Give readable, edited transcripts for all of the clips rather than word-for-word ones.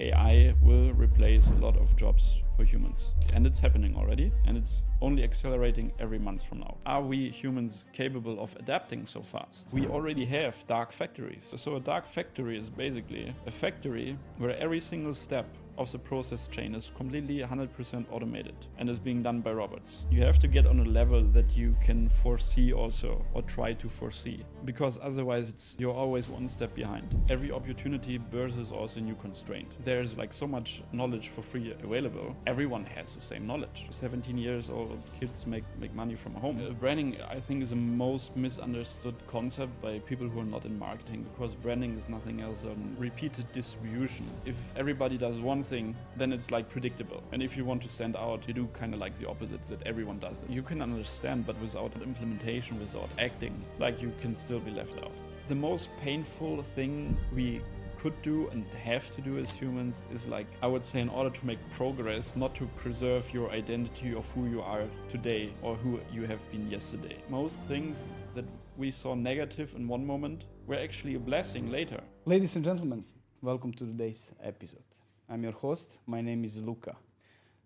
AI will replace a lot of jobs for humans. And it's happening already, and it's only accelerating every month from now. Are we humans capable of adapting so fast? We already have dark factories. So a dark factory is basically a factory where every single step of the process chain is completely 100% automated and is being done by robots. You have to get on a level that you can foresee also, or try to foresee, because otherwise you're always one step behind. Every opportunity births also a new constraint. There's like so much knowledge for free available. Everyone has the same knowledge. 17 years old kids make money from home. Branding, I think, is the most misunderstood concept by people who are not in marketing, because branding is nothing else than repeated distribution. If everybody does one thing, then it's like predictable. And if you want to stand out, you do kind of like the opposite, that everyone does it. You can understand, but without implementation, without acting, like you can still be left out. The most painful thing we could do and have to do as humans is, like, I would say, in order to make progress, not to preserve your identity of who you are today or who you have been yesterday. Most things that we saw negative in one moment were actually a blessing later. Ladies and gentlemen, welcome to today's episode. I'm your host. My name is Luca.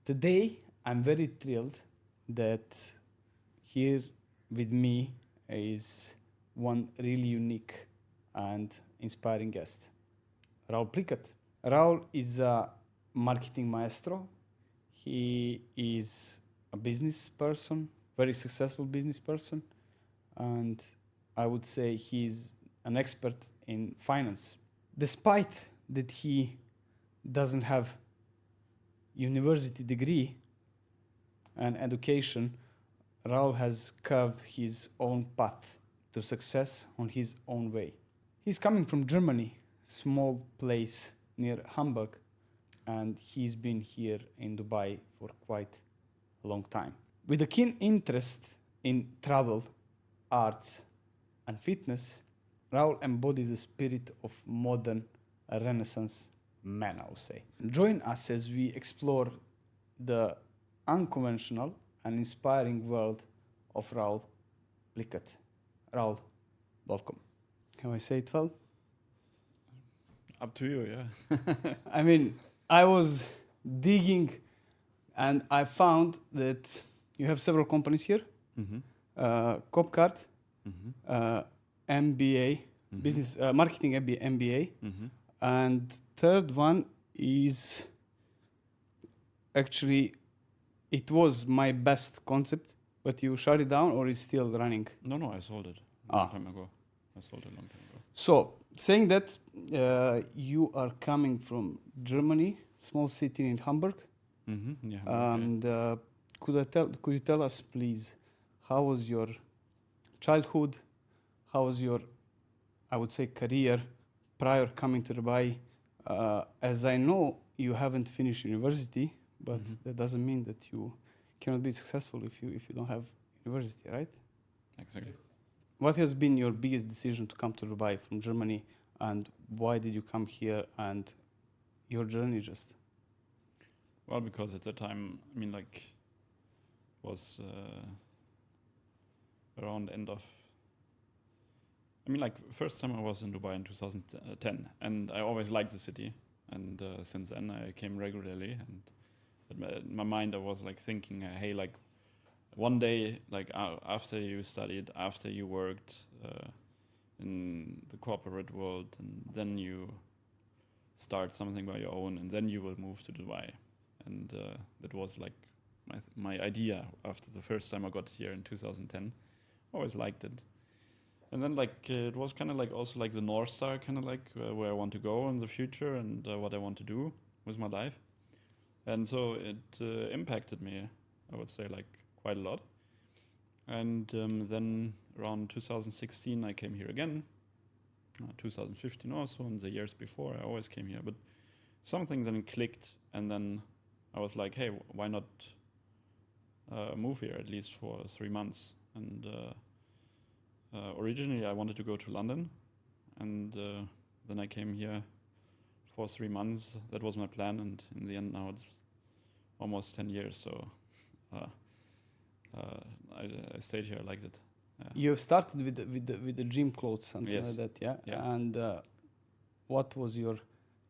Today, I'm very thrilled that here with me is one really unique and inspiring guest, Raoul Plickat. Raoul is a marketing maestro. He is a business person, very successful business person, and I would say he's an expert in finance. Despite that he doesn't have university degree and education, Raoul has carved his own path to success on his own way. He's coming from Germany, small place near Hamburg, and he's been here in Dubai for quite a long time. With a keen interest in travel, arts, and fitness, Raoul embodies the spirit of modern Renaissance man, I would say. Join us as we explore the unconventional and inspiring world of Raoul Plickat. Raoul, welcome. Can I say it well? Up to you, yeah. I mean, I was digging and I found that you have several companies here. Copcard, MBA, business marketing MBA. And third one is actually, it was my best concept, but you shut it down, or it's still running? No, I sold it a long time ago. So, saying that you are coming from Germany, small city in Hamburg, Yeah. and could you tell us, please, how was your childhood? How was your, I would say, career prior coming to Dubai? As I know, you haven't finished university, but that doesn't mean that you cannot be successful if you don't have university, right? Exactly. What has been your biggest decision to come to Dubai from Germany, and why did you come here, and your journey just? Well, because at the time, I mean, like, was around end of, I mean, like, first time I was in Dubai in 2010, and I always liked the city, and since then I came regularly, and in my mind I was like thinking, hey, like, one day, like, after you studied, after you worked in the corporate world, and then you start something by your own, and then you will move to Dubai. And that was like my idea after the first time I got here in 2010. Always liked it. And then, like, it was kind of like also like the North Star, kind of like where I want to go in the future, and what I want to do with my life. And so it impacted me, I would say, like, quite a lot. And then around 2016 I came here again, 2015 also, and the years before I always came here. But something then clicked, and then I was like, hey, why not move here at least for 3 months? And originally I wanted to go to London, and then I came here for 3 months. That was my plan, and in the end now it's almost 10 years. So I stayed here like that. Yeah. You started with the gym clothes, something Yes. like that, yeah? Yeah. And what was your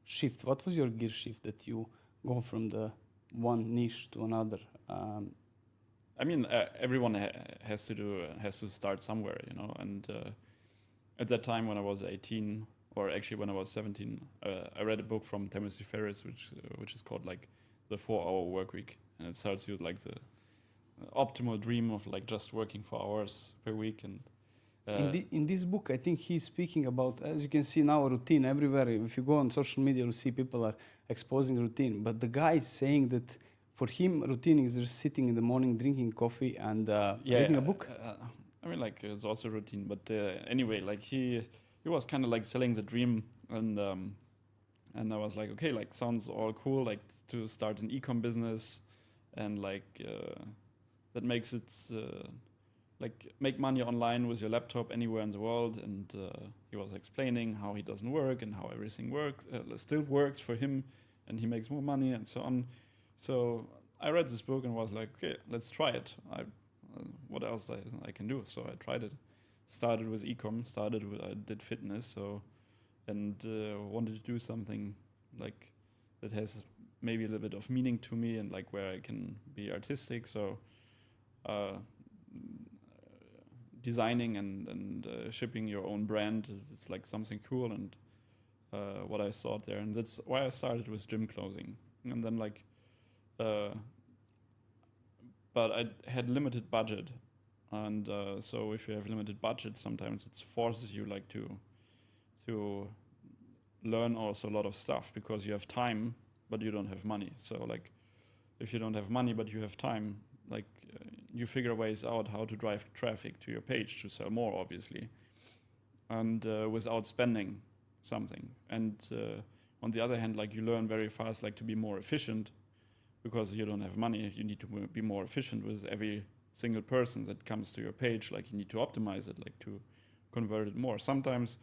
shift? What was your gear shift that you go from the one niche to another? I mean, everyone has to start somewhere, you know. And at that time, when I was 18, or actually when I was 17, I read a book from Timothy Ferriss, which is called like the 4-hour work week, and it tells you like the optimal dream of like just working 4 hours per week. And in this book, I think he's speaking about, as you can see now, routine everywhere. If you go on social media, you'll see people are exposing routine. But the guy is saying that for him, routine is just sitting in the morning, drinking coffee and reading a book. I mean, like it's also routine, but anyway, like he was kind of like selling the dream, and I was like, okay, like sounds all cool, like to start an e-com business, and like that makes it like make money online with your laptop anywhere in the world. And he was explaining how he doesn't work and how everything works, still works for him, and he makes more money and so on. So I read this book and was like, okay, let's try it. What else I can do? So I tried it. Started with e-com. I did fitness. So and wanted to do something like that has maybe a little bit of meaning to me, and like where I can be artistic. So designing and shipping your own brand is like something cool, and what I thought there, and that's why I started with gym clothing. And then like but I had limited budget, and so if you have limited budget, sometimes it forces you like to learn also a lot of stuff, because you have time but you don't have money. So like if you don't have money but you have time, like you figure ways out how to drive traffic to your page to sell more, obviously, and without spending something. And on the other hand, like you learn very fast like to be more efficient, because you don't have money. You need to be more efficient with every single person that comes to your page. Like you need to optimize it, like to convert it more. Sometimes,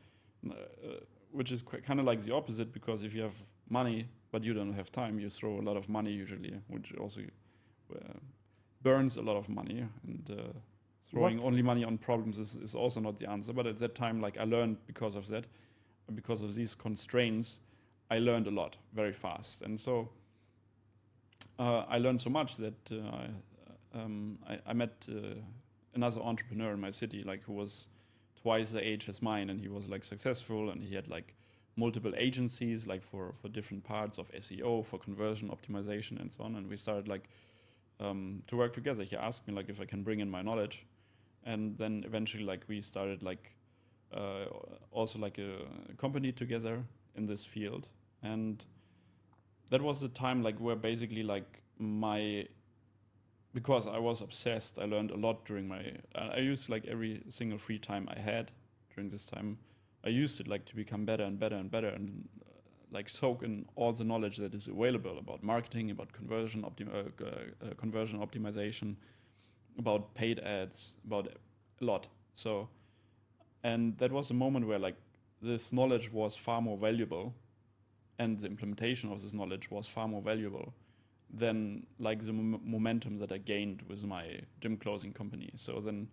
which is kind of like the opposite, because if you have money but you don't have time, you throw a lot of money usually, which also burns a lot of money. And throwing only money on problems is also not the answer. But at that time, like I learned because of that, because of these constraints, I learned a lot very fast. And so I learned so much that I met another entrepreneur in my city, like who was twice the age as mine, and he was like successful, and he had like multiple agencies, like for different parts of SEO, for conversion optimization and so on. And we started like to work together. He asked me like if I can bring in my knowledge, and then eventually like we started like also like a company together in this field. And that was the time like where basically like because I was obsessed, I learned a lot during I used like every single free time I had during this time, I used it like to become better and better and better, and like soak in all the knowledge that is available about marketing, about conversion optimization, about paid ads, about a lot. So, and that was a moment where like this knowledge was far more valuable, and the implementation of this knowledge was far more valuable than like the momentum that I gained with my gym clothing company. So then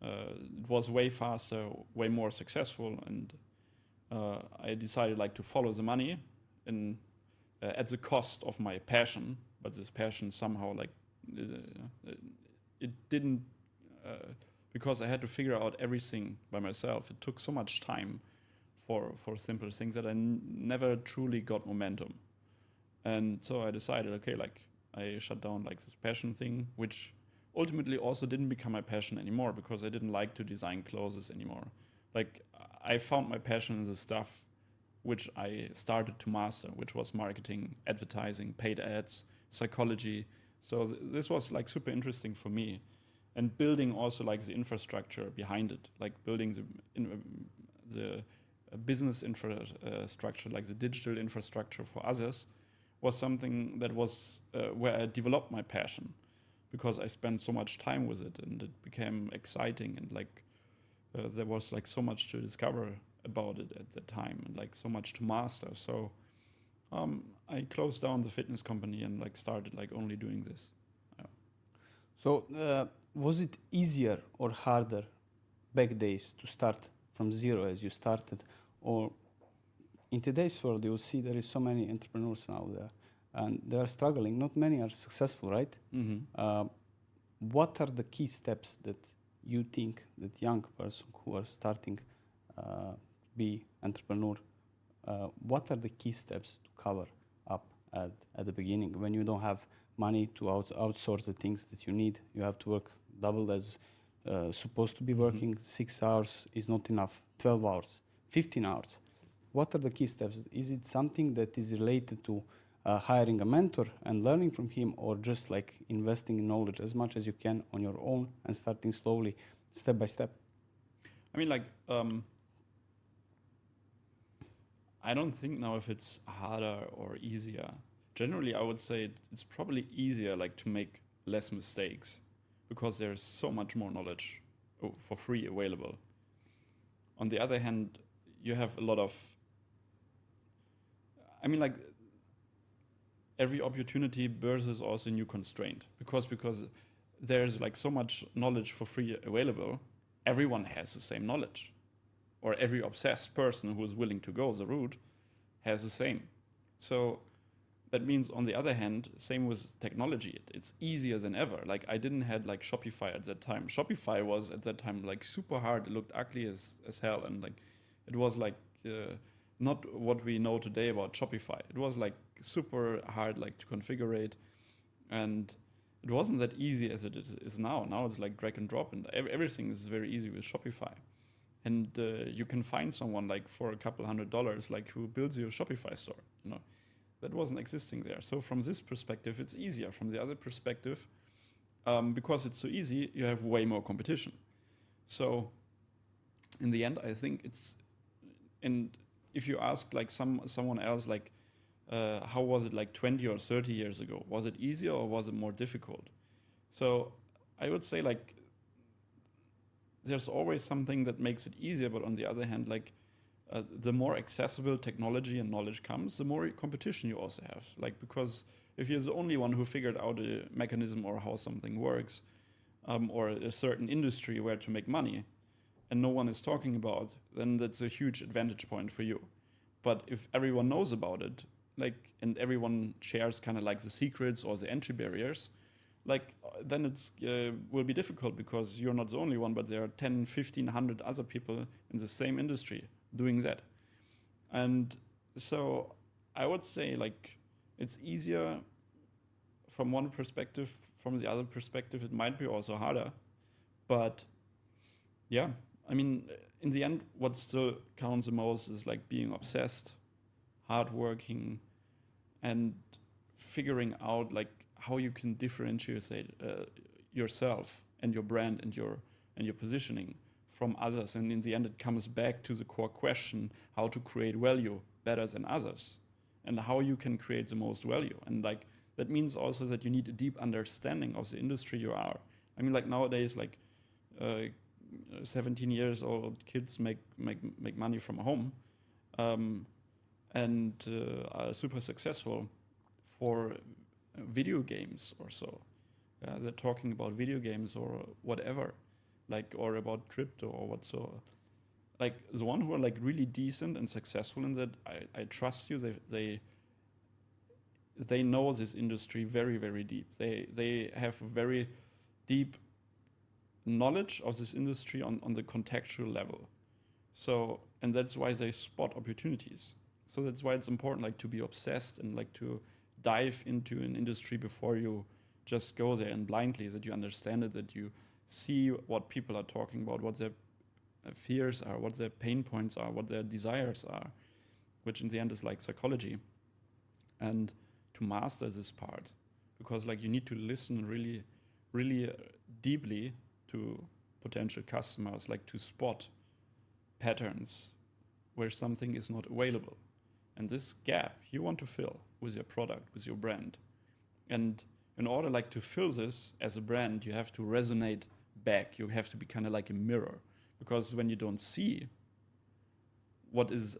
it was way faster, way more successful, and I decided like to follow the money in at the cost of my passion. But this passion somehow like it didn't, because I had to figure out everything by myself. It took so much time for simple things that I never truly got momentum. And so I decided, okay, like I shut down like this passion thing, which ultimately also didn't become my passion anymore, because I didn't like to design clothes anymore. Like I found my passion in the stuff which I started to master, which was marketing, advertising, paid ads, psychology. So this was like super interesting for me, and building also like the infrastructure behind it, like building the business infrastructure, like the digital infrastructure for others, was something that was where I developed my passion, because I spent so much time with it, and it became exciting, and like there was like so much to discover about it at the time, and like so much to master. So I closed down the fitness company and like started like only doing this. Yeah. So was it easier or harder back days to start from zero as you started, or in today's world, you will see there is so many entrepreneurs now there, and they are struggling. Not many are successful, right? What are the key steps that you think that young person who are starting be entrepreneur? What are the key steps to cover up at the beginning when you don't have money to outsource the things that you need? You have to work double as supposed to be working. 6 hours is not enough. 12 hours, 15 hours. What are the key steps? Is it something that is related to hiring a mentor and learning from him, or just like investing in knowledge as much as you can on your own and starting slowly, step by step? I mean, like, I don't think now if it's harder or easier. Generally, I would say it's probably easier, like, to make less mistakes because there's so much more knowledge for free available. On the other hand, you have a lot of, I mean, like, every opportunity versus also a new constraint because there's like so much knowledge for free available. Everyone has the same knowledge, or every obsessed person who is willing to go the route has the same. So that means, on the other hand, same with technology. It's easier than ever. Like, I didn't had like Shopify at that time. Shopify was at that time like super hard. It looked ugly as hell, and like it was like not what we know today about Shopify. It was like super hard, like, to configure it, and it wasn't that easy as it is now. Now it's like drag and drop, and everything is very easy with Shopify. And you can find someone like for a couple $100 like who builds you a Shopify store. You know, that wasn't existing there. So from this perspective, it's easier. From the other perspective, because it's so easy, you have way more competition. So in the end, I think it's, and if you ask like someone else, like, how was it like 20 or 30 years ago? Was it easier or was it more difficult? So I would say, like, there's always something that makes it easier, but on the other hand, like, the more accessible technology and knowledge comes, the more competition you also have. Like, because if you're the only one who figured out a mechanism or how something works, or a certain industry where to make money, and no one is talking about, then that's a huge advantage point for you. But if everyone knows about it, like, and everyone shares kind of like the secrets or the entry barriers, like, then it's will be difficult because you're not the only one, but there are 10, 15, 100 other people in the same industry doing that. And so I would say, like, it's easier from one perspective. From the other perspective, it might be also harder. But yeah, I mean, in the end, what still counts the most is like being obsessed, hardworking, and figuring out like how you can differentiate yourself and your brand and your positioning from others. And in the end, it comes back to the core question: how to create value better than others, and how you can create the most value. And like that means also that you need a deep understanding of the industry you are. I mean, like nowadays, like 17 years old kids make money from home, and are super successful for video games or so. They're talking about video games or whatever, like, or about crypto or whatsoever. Like the one who are like really decent and successful in that, I trust you. They know this industry very, very deep. They have a very deep knowledge of this industry on the contextual level. So, and that's why they spot opportunities. So that's why it's important, like, to be obsessed and like to dive into an industry before you just go there and blindly, that you understand it, that you see what people are talking about, what their fears are, what their pain points are, what their desires are, which in the end is like psychology. And to master this part, because like you need to listen really, really deeply to potential customers, like to spot patterns where something is not available. And this gap you want to fill with your product, with your brand. And in order like to fill this as a brand, you have to resonate back. You have to be kind of like a mirror, because when you don't see what is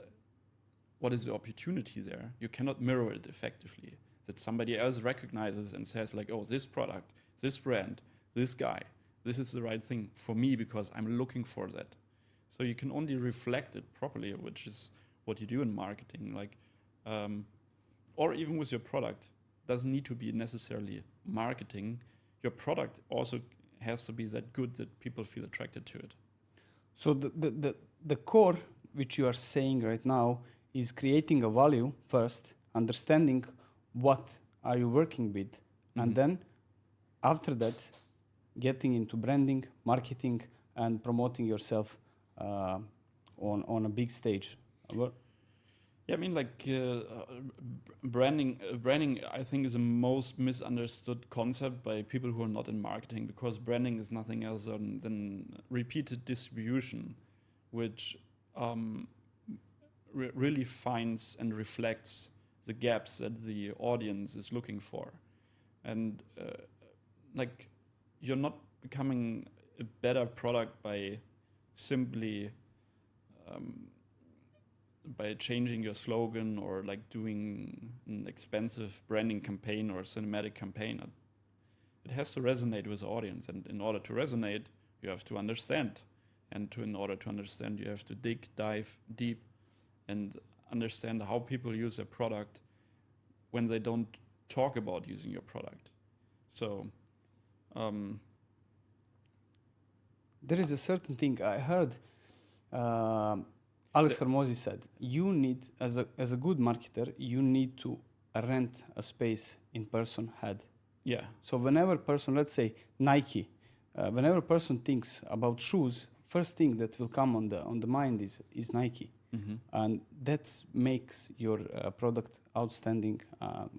the opportunity there, you cannot mirror it effectively. That somebody else recognizes and says like, oh, this product, this brand, this guy, this is the right thing for me because I'm looking for that. So you can only reflect it properly, which is what you do in marketing, like, or even with your product, doesn't need to be necessarily marketing. Your product also has to be that good that people feel attracted to it. So the core, which you are saying right now, is creating a value first, understanding what are you working with, and then after that, getting into branding, marketing, and promoting yourself on a big stage. Yeah, I mean, like branding, I think, is the most misunderstood concept by people who are not in marketing, because branding is nothing else than repeated distribution, which really finds and reflects the gaps that the audience is looking for. And like, you're not becoming a better product by simply by changing your slogan or like doing an expensive branding campaign or cinematic campaign. It has to resonate with the audience, and in order to resonate, you have to understand. And in order to understand, you have to dive deep and understand how people use their product when they don't talk about using your product. So there is a certain thing I heard. Alex Hormozy said, you need, as a good marketer, you need to rent a space in person head. Yeah. So whenever person, let's say Nike, whenever a person thinks about shoes, first thing that will come on the mind is Nike. And that makes your product outstanding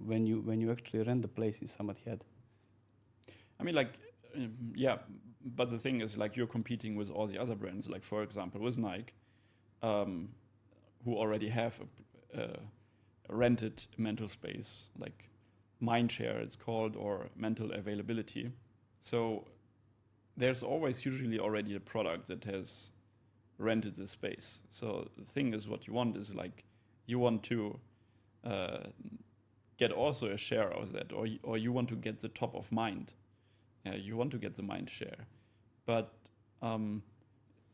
when you actually rent the place in somebody's head. I mean, like, yeah, but the thing is, like, you're competing with all the other brands, like, for example, with Nike, who already have a rented mental space, like mindshare it's called, or mental availability. So there's always usually already a product that has rented the space. So the thing is, what you want is, like, you want to get also a share of that, or you want to get the top of mind. You want to get the mind share. But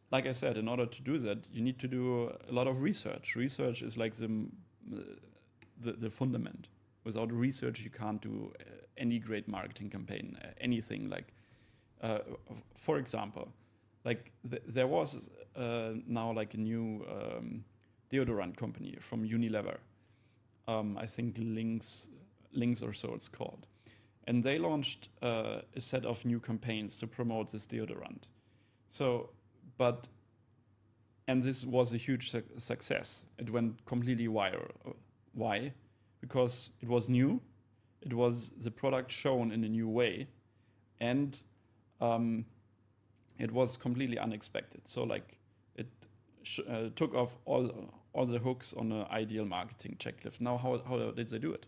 like I said, in order to do that, you need to do a lot of research. Research is like the fundament. Without research, you can't do any great marketing campaign, anything. Like, for example, like there was now like a new deodorant company from Unilever. I think Lynx or so it's called. And they launched a set of new campaigns to promote this deodorant. So, and this was a huge success. It went completely viral. Why? Because it was new, it was the product shown in a new way, and it was completely unexpected. So, like, it took off all the hooks on an ideal marketing checklist. Now, how did they do it?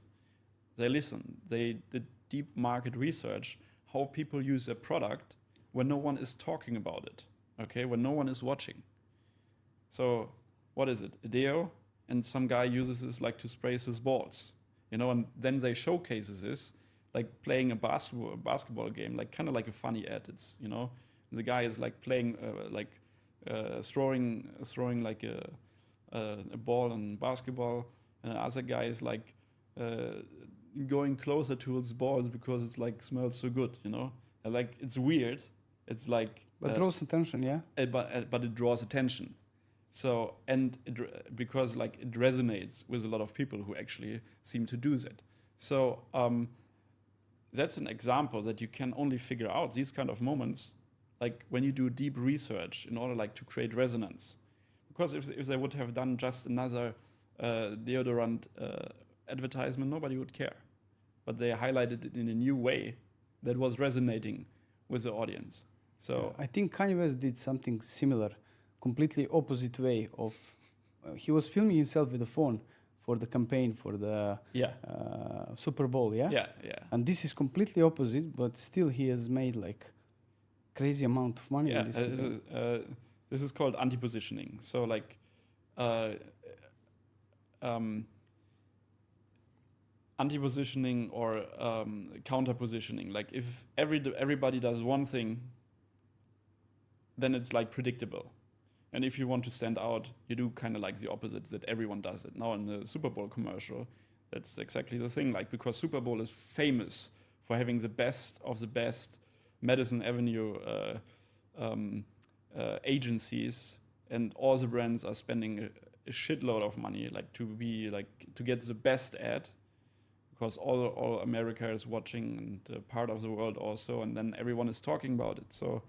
They listened. They did deep market research, how people use a product when no one is talking about it, okay, when no one is watching. So what is it? A deo, and some guy uses this like to spray his balls, and then they showcases this like playing a basketball game, like kind of like a funny ad. It's, the guy is like playing throwing like a ball in basketball, and the other guy is like going closer to his balls because it's like smells so good, and like it's weird. It's like but draws attention, yeah. But it draws attention. So, and because like it resonates with a lot of people who actually seem to do that. So that's an example that you can only figure out these kind of moments, like when you do deep research in order like to create resonance. Because if they would have done just another deodorant advertisement, nobody would care. But they highlighted it in a new way that was resonating with the audience. So I think Kanye West did something similar, completely opposite way of. He was filming himself with a phone for the campaign for the Super Bowl, yeah. Yeah. And this is completely opposite, but still he has made like crazy amount of money. Yeah, on this this is called anti-positioning. So like, anti-positioning or counter-positioning. Like if everybody does one thing, then it's like predictable. And if you want to stand out, you do kind of like the opposite, that everyone does it. Now in the Super Bowl commercial, that's exactly the thing. Like, because Super Bowl is famous for having the best of the best Madison Avenue agencies, and all the brands are spending a shitload of money, like to get the best ad, because all America is watching, and part of the world also, and then everyone is talking about it. So.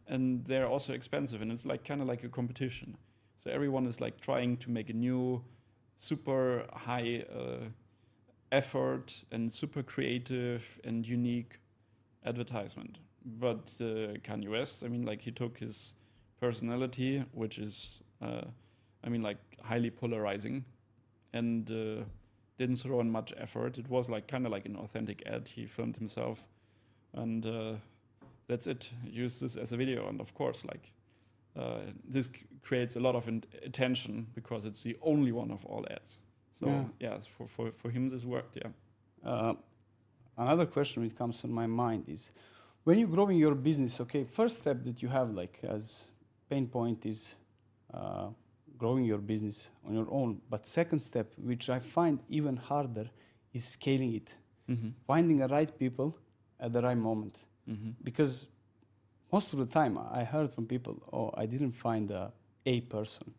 And they're also expensive, and it's like kind of like a competition. So everyone is like trying to make a new, super high effort and super creative and unique advertisement. But Kanye West, I mean, like, he took his personality, which is, I mean, like, highly polarizing, and didn't throw in much effort. It was like kind of like an authentic ad. He filmed himself, and that's it. Use this as a video, and of course, like, this creates a lot of attention because it's the only one of all ads. So yeah, for him this worked. Yeah. Another question which comes to my mind is, when you're growing your business, okay, first step that you have like as pain point is growing your business on your own. But second step, which I find even harder, is scaling it, finding the right people at the right moment. Because most of the time I heard from people, oh, I didn't find a person,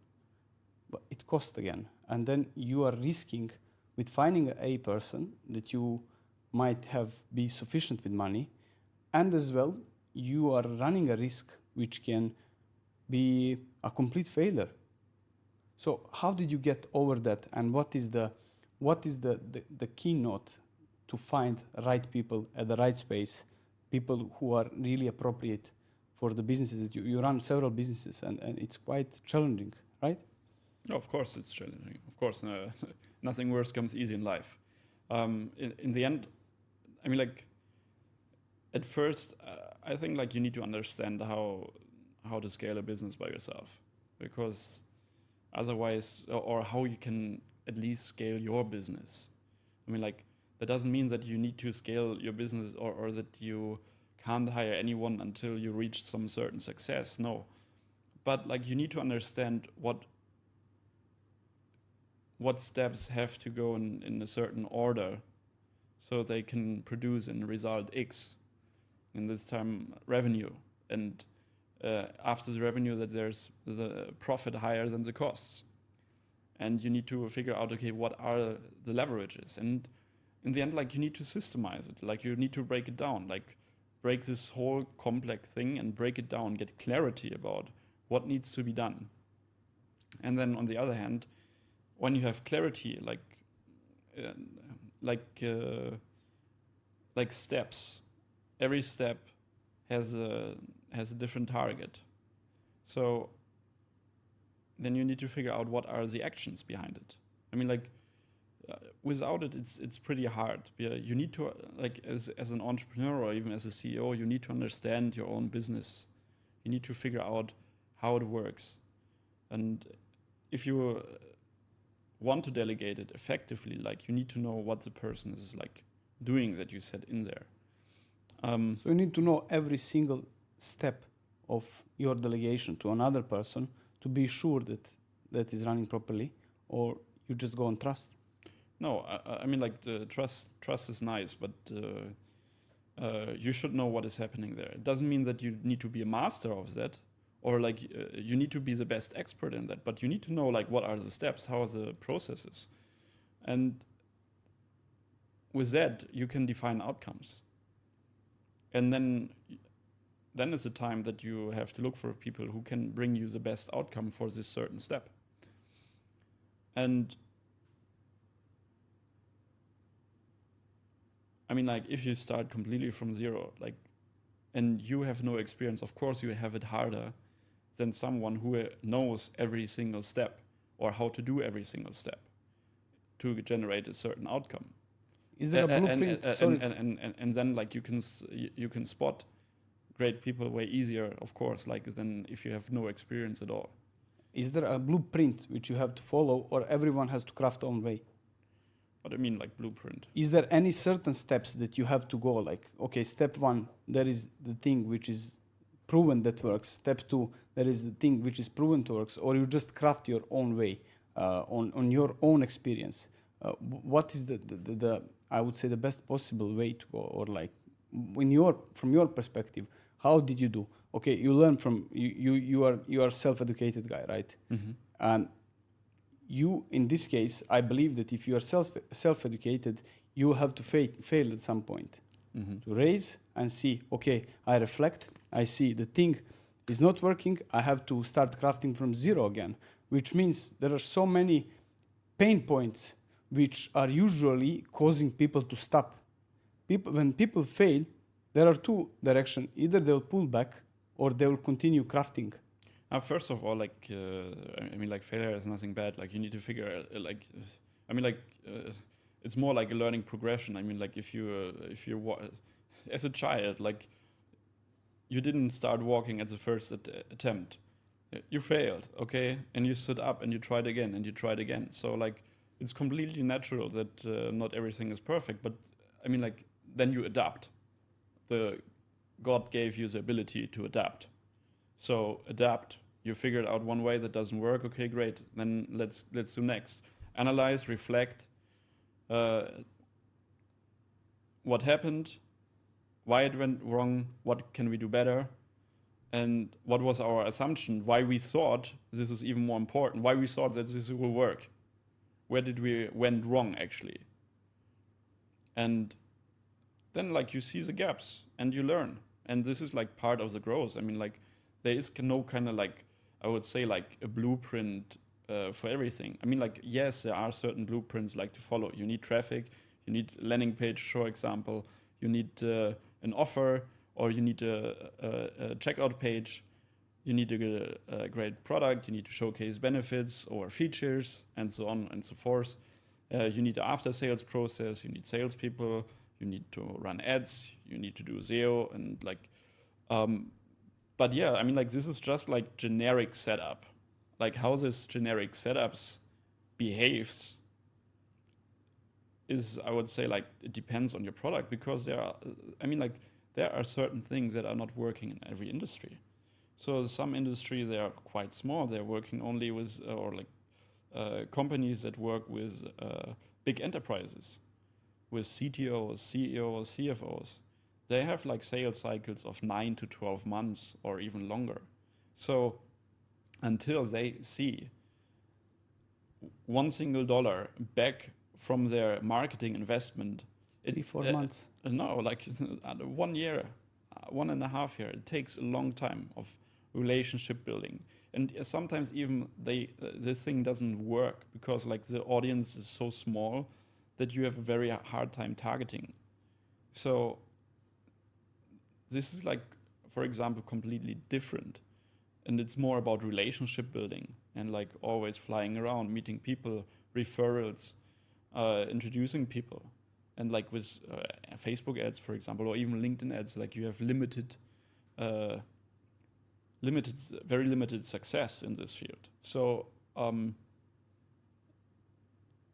but it cost again. And then you are risking with finding a person that you might have be sufficient with money, and as well you are running a risk which can be a complete failure. So how did you get over that, and what is the keynote to find right people at the right space, people who are really appropriate for the businesses? You run several businesses, and it's quite challenging, right? No, of course it's challenging. Of course, nothing worse comes easy in life. In the end, I mean, like, at first, I think like you need to understand how to scale a business by yourself, because otherwise, or how you can at least scale your business. I mean, like, that doesn't mean that you need to scale your business, or that you can't hire anyone until you reach some certain success. No, but like, you need to understand what steps have to go in a certain order, so they can produce a result X, in this time revenue, and after the revenue, that there's the profit higher than the costs. And you need to figure out, okay, what are the leverages? And in the end, like, you need to systemize it. Like, you need to break it down, like, break this whole complex thing and break it down, get clarity about what needs to be done. And then on the other hand, when you have clarity, like steps, every step has a different target. So then you need to figure out what are the actions behind it. I mean, like, without it, it's pretty hard. You need to, like, as an entrepreneur or even as a CEO, you need to understand your own business. You need to figure out how it works. And if you want to delegate it effectively, like, you need to know what the person is like doing that you set in there. So you need to know every single step of your delegation to another person to be sure that is running properly, or you just go on trust. No, I mean, like, the trust is nice, but you should know what is happening there. It doesn't mean that you need to be a master of that, or like you need to be the best expert in that, but you need to know, like, what are the steps, how are the processes, and with that you can define outcomes. And then is the time that you have to look for people who can bring you the best outcome for this certain step. And I mean, like, if you start completely from zero, like, and you have no experience, of course you have it harder than someone who knows every single step, or how to do every single step to generate a certain outcome. Is there a blueprint? And then, like, you can spot great people way easier, of course, like, than if you have no experience at all. Is there a blueprint which you have to follow, or everyone has to craft their own way? What do you mean, like, blueprint? Is there any certain steps that you have to go, like, okay, step one, there is the thing which is proven that works. Step 2, there is the thing which is proven to works, or you just craft your own way on your own experience. What is the I would say the best possible way to go, or like from your perspective, how did you do? Okay, you learn from you are self-educated guy, right? And you, in this case, I believe that if you are self-educated, you have to fail at some point to raise and see, okay, I reflect, I see the thing is not working, I have to start crafting from zero again, which means there are so many pain points which are usually causing people to stop. When people fail, there are two directions. Either they'll pull back or they will continue crafting. First of all, like I mean, like failure is nothing bad. Like you need to figure, it's more like a learning progression. I mean, like if you as a child, like you didn't start walking at the first attempt, you failed, okay, and you stood up and you tried again and you tried again. So like it's completely natural that not everything is perfect, but I mean, like then you adapt. God gave you the ability to adapt. So adapt. You figured out one way that doesn't work. Okay, great. Then let's do next. Analyze, reflect. What happened? Why it went wrong? What can we do better? And what was our assumption? Why we thought this is even more important? Why we thought that this will work? Where did we went wrong actually? And then like you see the gaps and you learn. And this is like part of the growth. I mean, like there is no kind of like, I would say like a blueprint for everything. I mean, like, yes, there are certain blueprints like to follow. You need traffic, you need a landing page, for example, you need an offer, or you need a checkout page, you need a great product, you need to showcase benefits or features, and so on and so forth. You need an after sales process, you need salespeople, you need to run ads, you need to do SEO, and like, but yeah, I mean, like this is just like generic setup. Like how this generic setups behaves is, I would say, like it depends on your product, because there are certain things that are not working in every industry. So some industry, they are quite small. They're working only with companies that work with big enterprises, with CTOs, CEOs, CFOs. They have like sales cycles of 9 to 12 months or even longer. So until they see $1 back from their marketing investment, 3-4 months. No, like 1 year, 1.5 years. It takes a long time of relationship building, and sometimes even the thing doesn't work because like the audience is so small that you have a very hard time targeting. So this is like, for example, completely different, and it's more about relationship building and like always flying around, meeting people, referrals, introducing people. And like with Facebook ads, for example, or even LinkedIn ads, like you have very limited success in this field. So a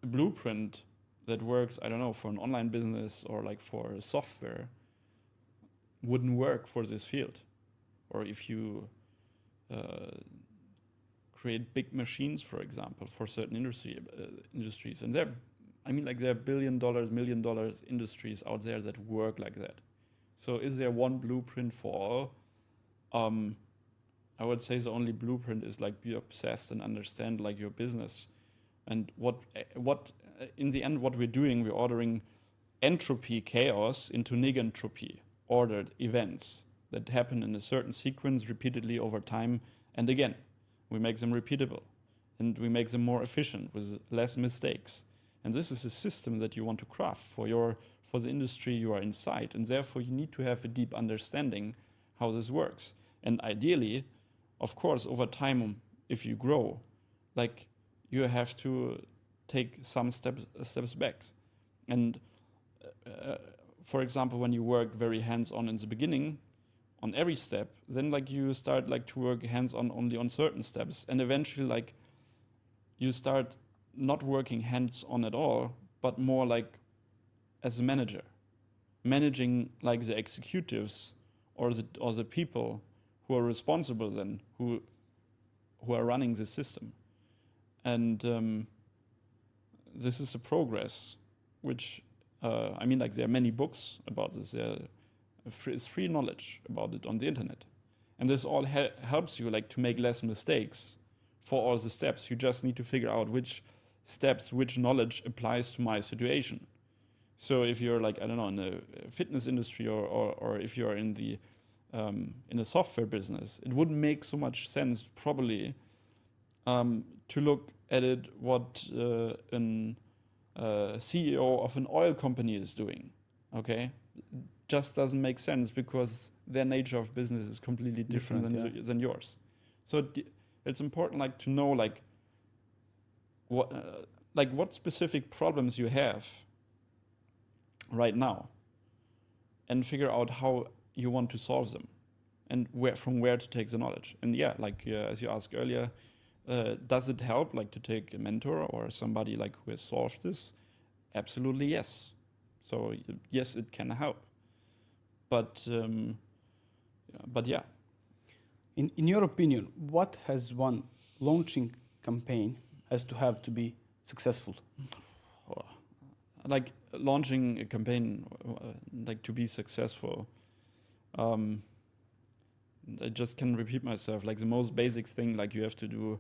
blueprint that works, I don't know, for an online business or like for software wouldn't work for this field. Or if you create big machines, for example, for certain industries, and there are $1 billion, $1 million industries out there that work like that. So is there one blueprint for all? I would say the only blueprint is like be obsessed and understand like your business, and what in the end what we're doing, we're ordering entropy, chaos into negentropy, ordered events that happen in a certain sequence repeatedly over time, and again we make them repeatable and we make them more efficient with less mistakes. And this is a system that you want to craft for the industry you are inside, and therefore you need to have a deep understanding how this works. And ideally, of course, over time, if you grow, like you have to take some steps back. And for example, when you work very hands-on in the beginning, on every step, then like you start like to work hands-on only on certain steps, and eventually like you start not working hands-on at all, but more like as a manager, managing like the executives or the people who are responsible then, who are running the system. And this is a progress, which, I mean, like there are many books about this. It's free knowledge about it on the internet. And this all helps you like to make less mistakes for all the steps. You just need to figure out which steps, which knowledge applies to my situation. So if you're like, I don't know, in the fitness industry or if you're in the in a software business, it wouldn't make so much sense probably to look at it what an CEO of an oil company is doing, okay? Just doesn't make sense because their nature of business is completely different than yours. So it's important like to know like what specific problems you have right now and figure out how you want to solve them and from where to take the knowledge. And yeah, like as you asked earlier, does it help like to take a mentor or somebody like who has solved this? Absolutely yes. So yes, it can help. But yeah. In your opinion, what has one launching campaign has to have to be successful? Like launching a campaign, like to be successful, I just can repeat myself. Like the most basic thing, like you have to do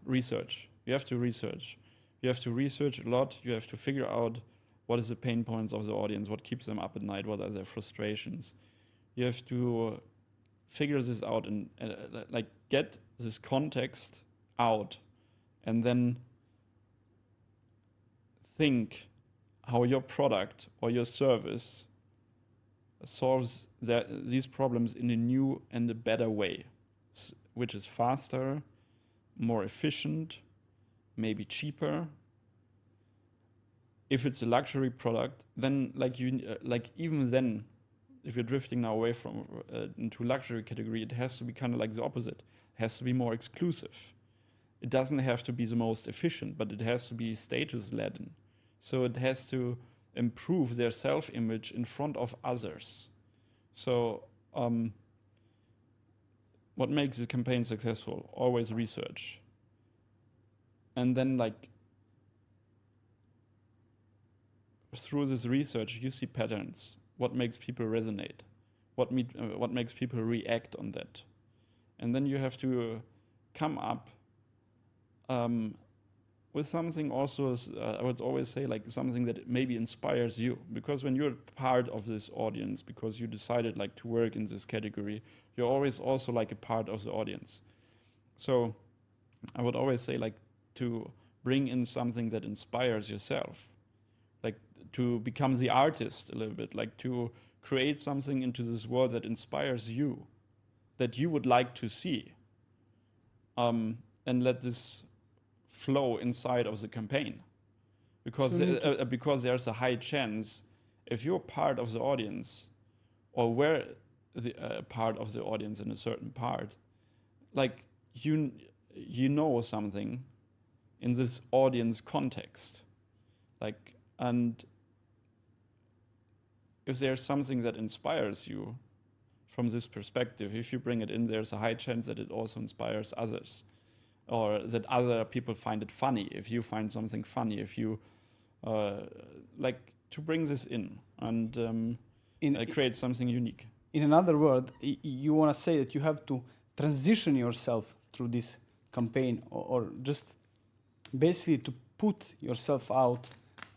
research. You have to research. You have to research a lot. You have to figure out what is the pain points of the audience, what keeps them up at night, what are their frustrations. You have to figure this out and like get this context out, and then think how your product or your service solves these problems in a new and a better way, which is faster, more efficient, maybe cheaper. If it's a luxury product, then even then, if you're drifting now away from into luxury category, it has to be kind of like the opposite. It has to be more exclusive. It doesn't have to be the most efficient, but it has to be status laden. So it has to improve their self-image in front of others. So what makes the campaign successful? Always research. And then like through this research, you see patterns. What makes people resonate? What makes people react on that? And then you have to come up with something also, I would always say like something that maybe inspires you. Because when you're part of this audience, because you decided like to work in this category, you're always also like a part of the audience. So I would always say like to bring in something that inspires yourself, like to become the artist a little bit, like to create something into this world that inspires you, that you would like to see, and let this flow inside of the campaign, because because there's a high chance if you're part of the audience or were the part of the audience in a certain part, like you know something in this audience context, like, and if there's something that inspires you from this perspective, if you bring it in, there's a high chance that it also inspires others, or that other people find it funny. If you find something funny, if you like to bring this in and create something unique. In another word, you want to say that you have to transition yourself through this campaign, or just basically to put yourself out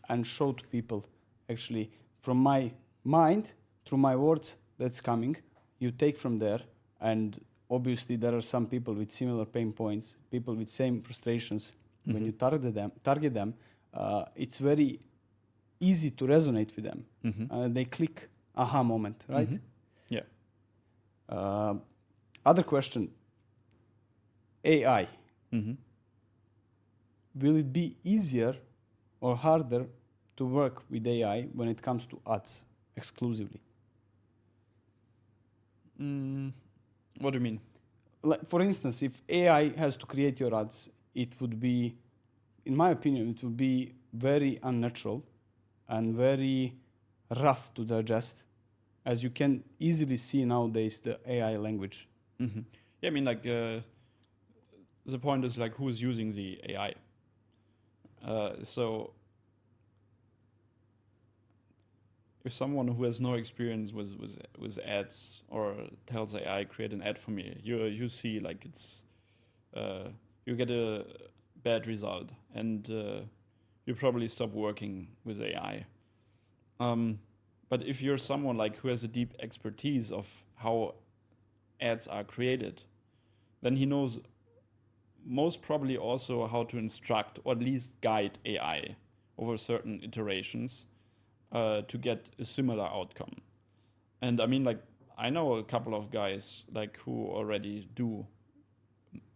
and show to people, actually, from my mind, through my words, that's coming. You take from there, and obviously there are some people with similar pain points, people with same frustrations. Mm-hmm. When you target them, it's very easy to resonate with them. Mm-hmm. They click aha moment, right? Mm-hmm. Yeah. Other question, AI. Mm-hmm. Will it be easier or harder to work with AI when it comes to ads exclusively? What do you mean? Like, for instance, if AI has to create your ads, it would be, in my opinion, it would be very unnatural and very rough to digest, as you can easily see nowadays the AI language Yeah, I mean, like, the point is, like, who is using the AI? So if someone who has no experience with ads or tells AI, create an ad for me, you see, like, it's you get a bad result, and you probably stop working with AI. But if you're someone like who has a deep expertise of how ads are created, then he knows most probably also how to instruct or at least guide AI over certain iterations to get a similar outcome. And I mean, like, I know a couple of guys like who already do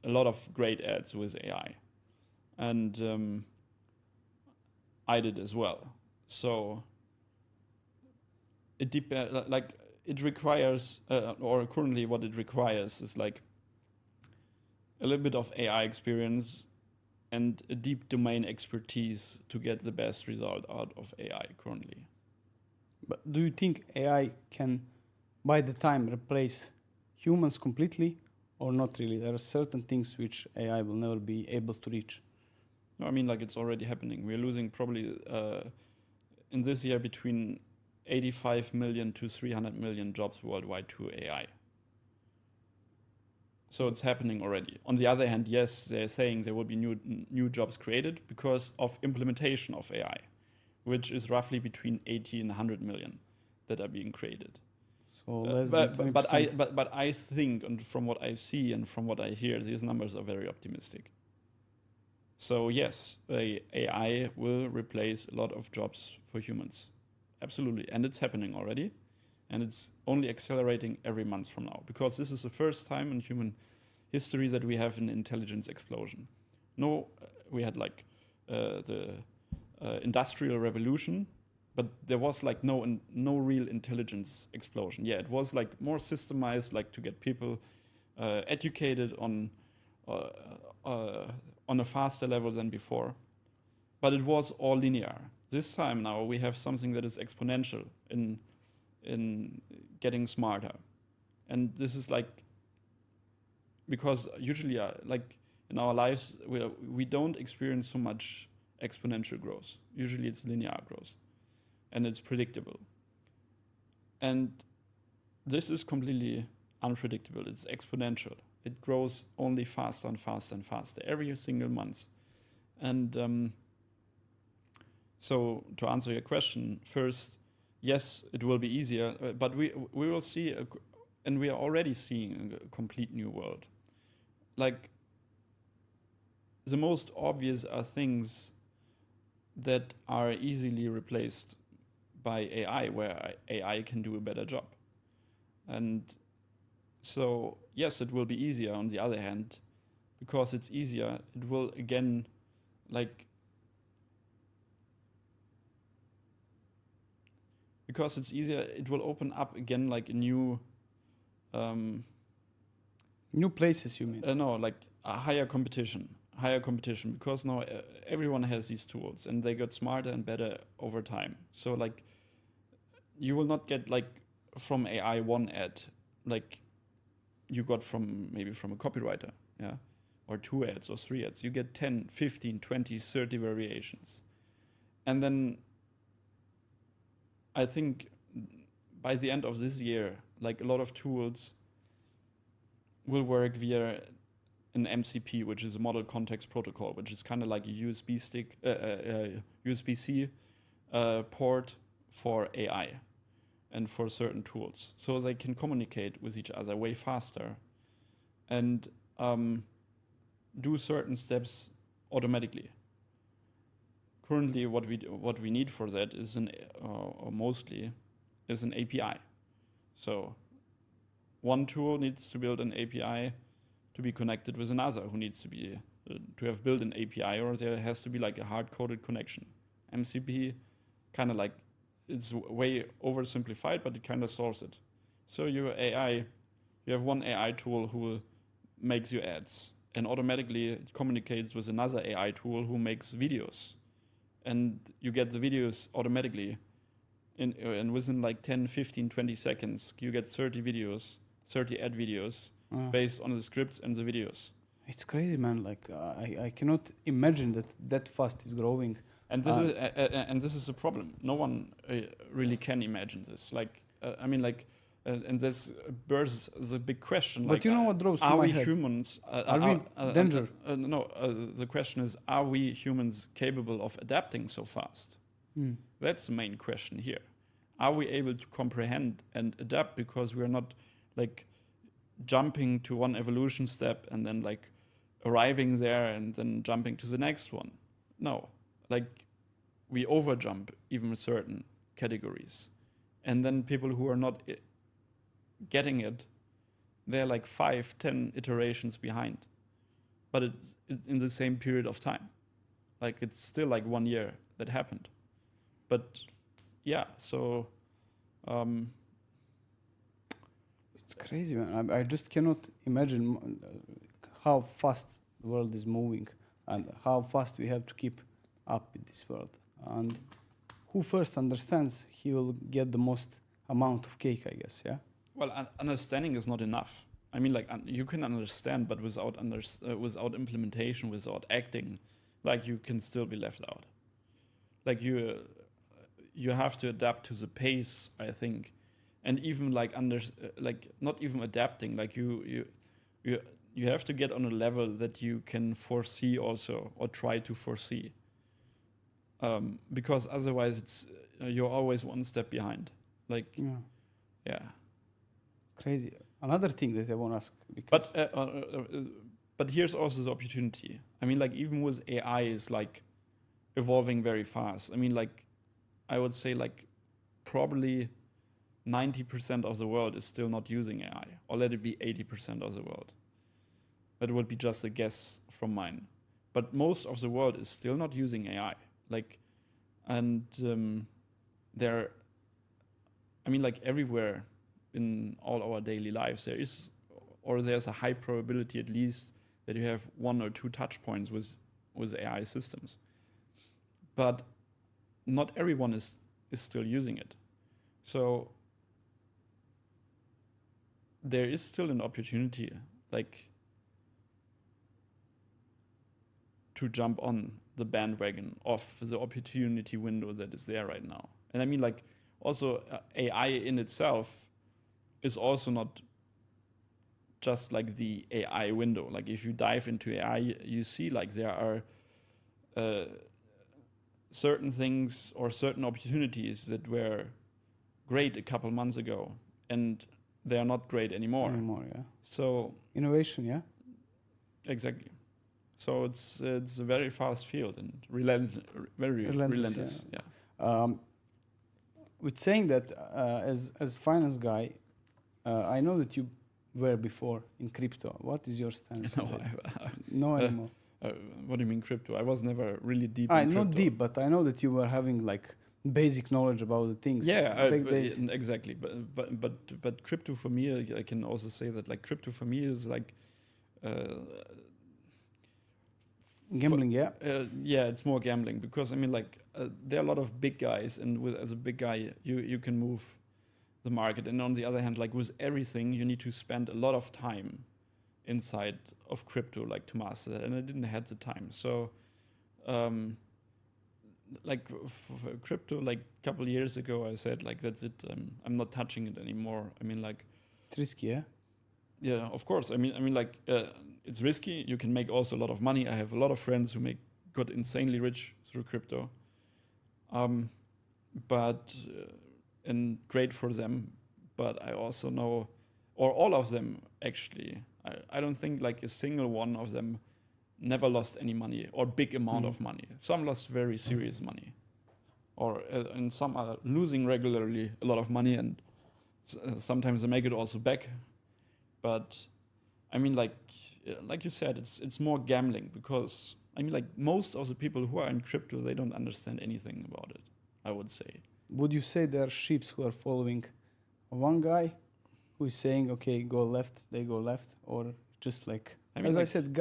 a lot of great ads with AI, and I did as well. So it like it requires, or currently what it requires is like a little bit of AI experience and a deep domain expertise to get the best result out of AI currently. But do you think AI can, by the time, replace humans completely, or not really? There are certain things which AI will never be able to reach. No, I mean, like, it's already happening. We're losing probably in this year between 85 million to 300 million jobs worldwide to AI. So it's happening already. On the other hand, yes, they're saying there will be new jobs created because of implementation of AI, which is roughly between 80 and 100 million that are being created. So less than 20%. But I think, and from what I see and from what I hear, these numbers are very optimistic. So yes, AI will replace a lot of jobs for humans. Absolutely. And it's happening already. And it's only accelerating every month from now, because this is the first time in human history that we have an intelligence explosion. No, we had like the industrial revolution, but there was like no real intelligence explosion. Yeah, it was like more systemized, like to get people educated on a faster level than before. But it was all linear. This time now we have something that is exponential in getting smarter. And this is like, because usually like in our lives we don't experience so much exponential growth. Usually it's linear growth and it's predictable. And this is completely unpredictable. It's exponential. It grows only faster and faster and faster every single month. And so to answer your question, first, yes, it will be easier, but we will see, and we are already seeing a complete new world. Like, the most obvious are things that are easily replaced by AI, where AI can do a better job. And so, yes, it will be easier on the other hand, because it's easier, it will again, like, because it's easier, it will open up again like a new New places, you mean? no, like a higher competition, because now everyone has these tools and they get smarter and better over time. So like, you will not get like from AI one ad like you got from maybe from a copywriter, yeah, or 2 ads or 3 ads. You get 10, 15, 20, 30 variations. And then I think by the end of this year, like, a lot of tools will work via an MCP, which is a model context protocol, which is kind of like a USB stick, USB-C port for AI and for certain tools. So they can communicate with each other way faster and do certain steps automatically. Currently, what we need for that is mostly is an API. So one tool needs to build an API to be connected with another who needs to be to have built an API, or there has to be like a hard-coded connection. MCP kind of like, it's way oversimplified, but it kind of solves it. So you have one AI tool who makes you ads, and automatically it communicates with another AI tool who makes videos, and you get the videos automatically. And within like 10, 15, 20 seconds, you get 30 ad videos based on the scripts and the videos. It's crazy, man. Like I cannot imagine that fast is growing. And this is a problem. No one really can imagine this. And this bears the big question. But you know what draws to are my we head? humans? Are we danger? No. The question is: are we humans capable of adapting so fast? That's the main question here. Are we able to comprehend and adapt because we are not like jumping to one evolution step and then like arriving there and then jumping to the next one? No. Like we overjump even certain categories, and then people who are not getting it, they're like 5-10 iterations behind, but it's in the same period of time. Like it's still like 1 year that happened, but yeah. So it's crazy, man. I just cannot imagine how fast the world is moving and how fast we have to keep up with this world. And who first understands, he will get the most amount of cake, I guess. Yeah. Well, understanding is not enough. I mean, like you can understand, but without without implementation, without acting, like you can still be left out. Like you have to adapt to the pace, I think, and even like like not even adapting. Like you have to get on a level that you can foresee also or try to foresee. Because otherwise, it's you're always one step behind. Like yeah. Crazy. Another thing that I want to ask, because but here's also the opportunity. I mean, like even with AI is like evolving very fast. I mean, like I would say like probably 90% of the world is still not using AI, or let it be 80% of the world. That would be just a guess from mine. But most of the world is still not using AI. Like, and there, I mean, like everywhere in all our daily lives, there's a high probability at least that you have 1 or 2 touch points with AI systems. But not everyone is still using it. So there is still an opportunity, like, to jump on the bandwagon of the opportunity window that is there right now. And I mean, like, also AI in itself is also not just like the AI window. Like if you dive into AI, you see like there are certain things or certain opportunities that were great a couple months ago and they are not great anymore. Yeah. So innovation, yeah. Exactly. So it's a very fast field and very relentless. Yeah. With saying that, as finance guy, I know that you were before in crypto. What is your stance? No anymore. What do you mean crypto? I was never really deep in crypto. Not deep, but I know that you were having like basic knowledge about the things. Yeah, exactly. But crypto for me, I can also say that like crypto for me is like gambling. Yeah, it's more gambling because I mean like there are a lot of big guys, and as a big guy, you can move the market. And on the other hand, like with everything, you need to spend a lot of time inside of crypto, like to master that. And I didn't have the time, so. Like for crypto, like a couple of years ago, I said like that's it. I'm not touching it anymore. I mean, like it's risky, yeah. Yeah, of course. I mean, like it's risky. You can make also a lot of money. I have a lot of friends who got insanely rich through crypto. But and great for them. But I also know, or all of them actually. I don't think like a single one of them never lost any money or big amount of money. Some lost very serious money, and some are losing regularly a lot of money, and sometimes they make it also back. But I mean, like you said, it's more gambling because I mean, like most of the people who are in crypto, they don't understand anything about it, I would say. Would you say there are sheep who are following one guy who is saying, okay, go left, they go left, or just like I mean, As I like, said,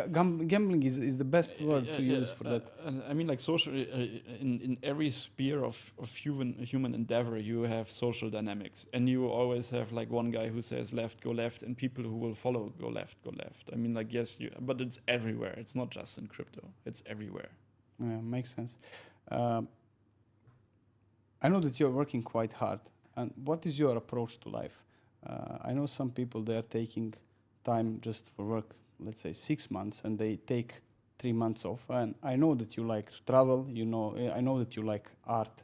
gambling is the best word to use for that. I mean, like social in every sphere of human endeavor, you have social dynamics, and you always have like one guy who says go left, and people who will follow go left. I mean, like yes, but it's everywhere. It's not just in crypto. It's everywhere. Yeah, makes sense. I know that you're working quite hard. And what is your approach to life? I know some people, they are taking time just for work, let's say 6 months, and they take 3 months off. And I know that you like travel, I know that you like art.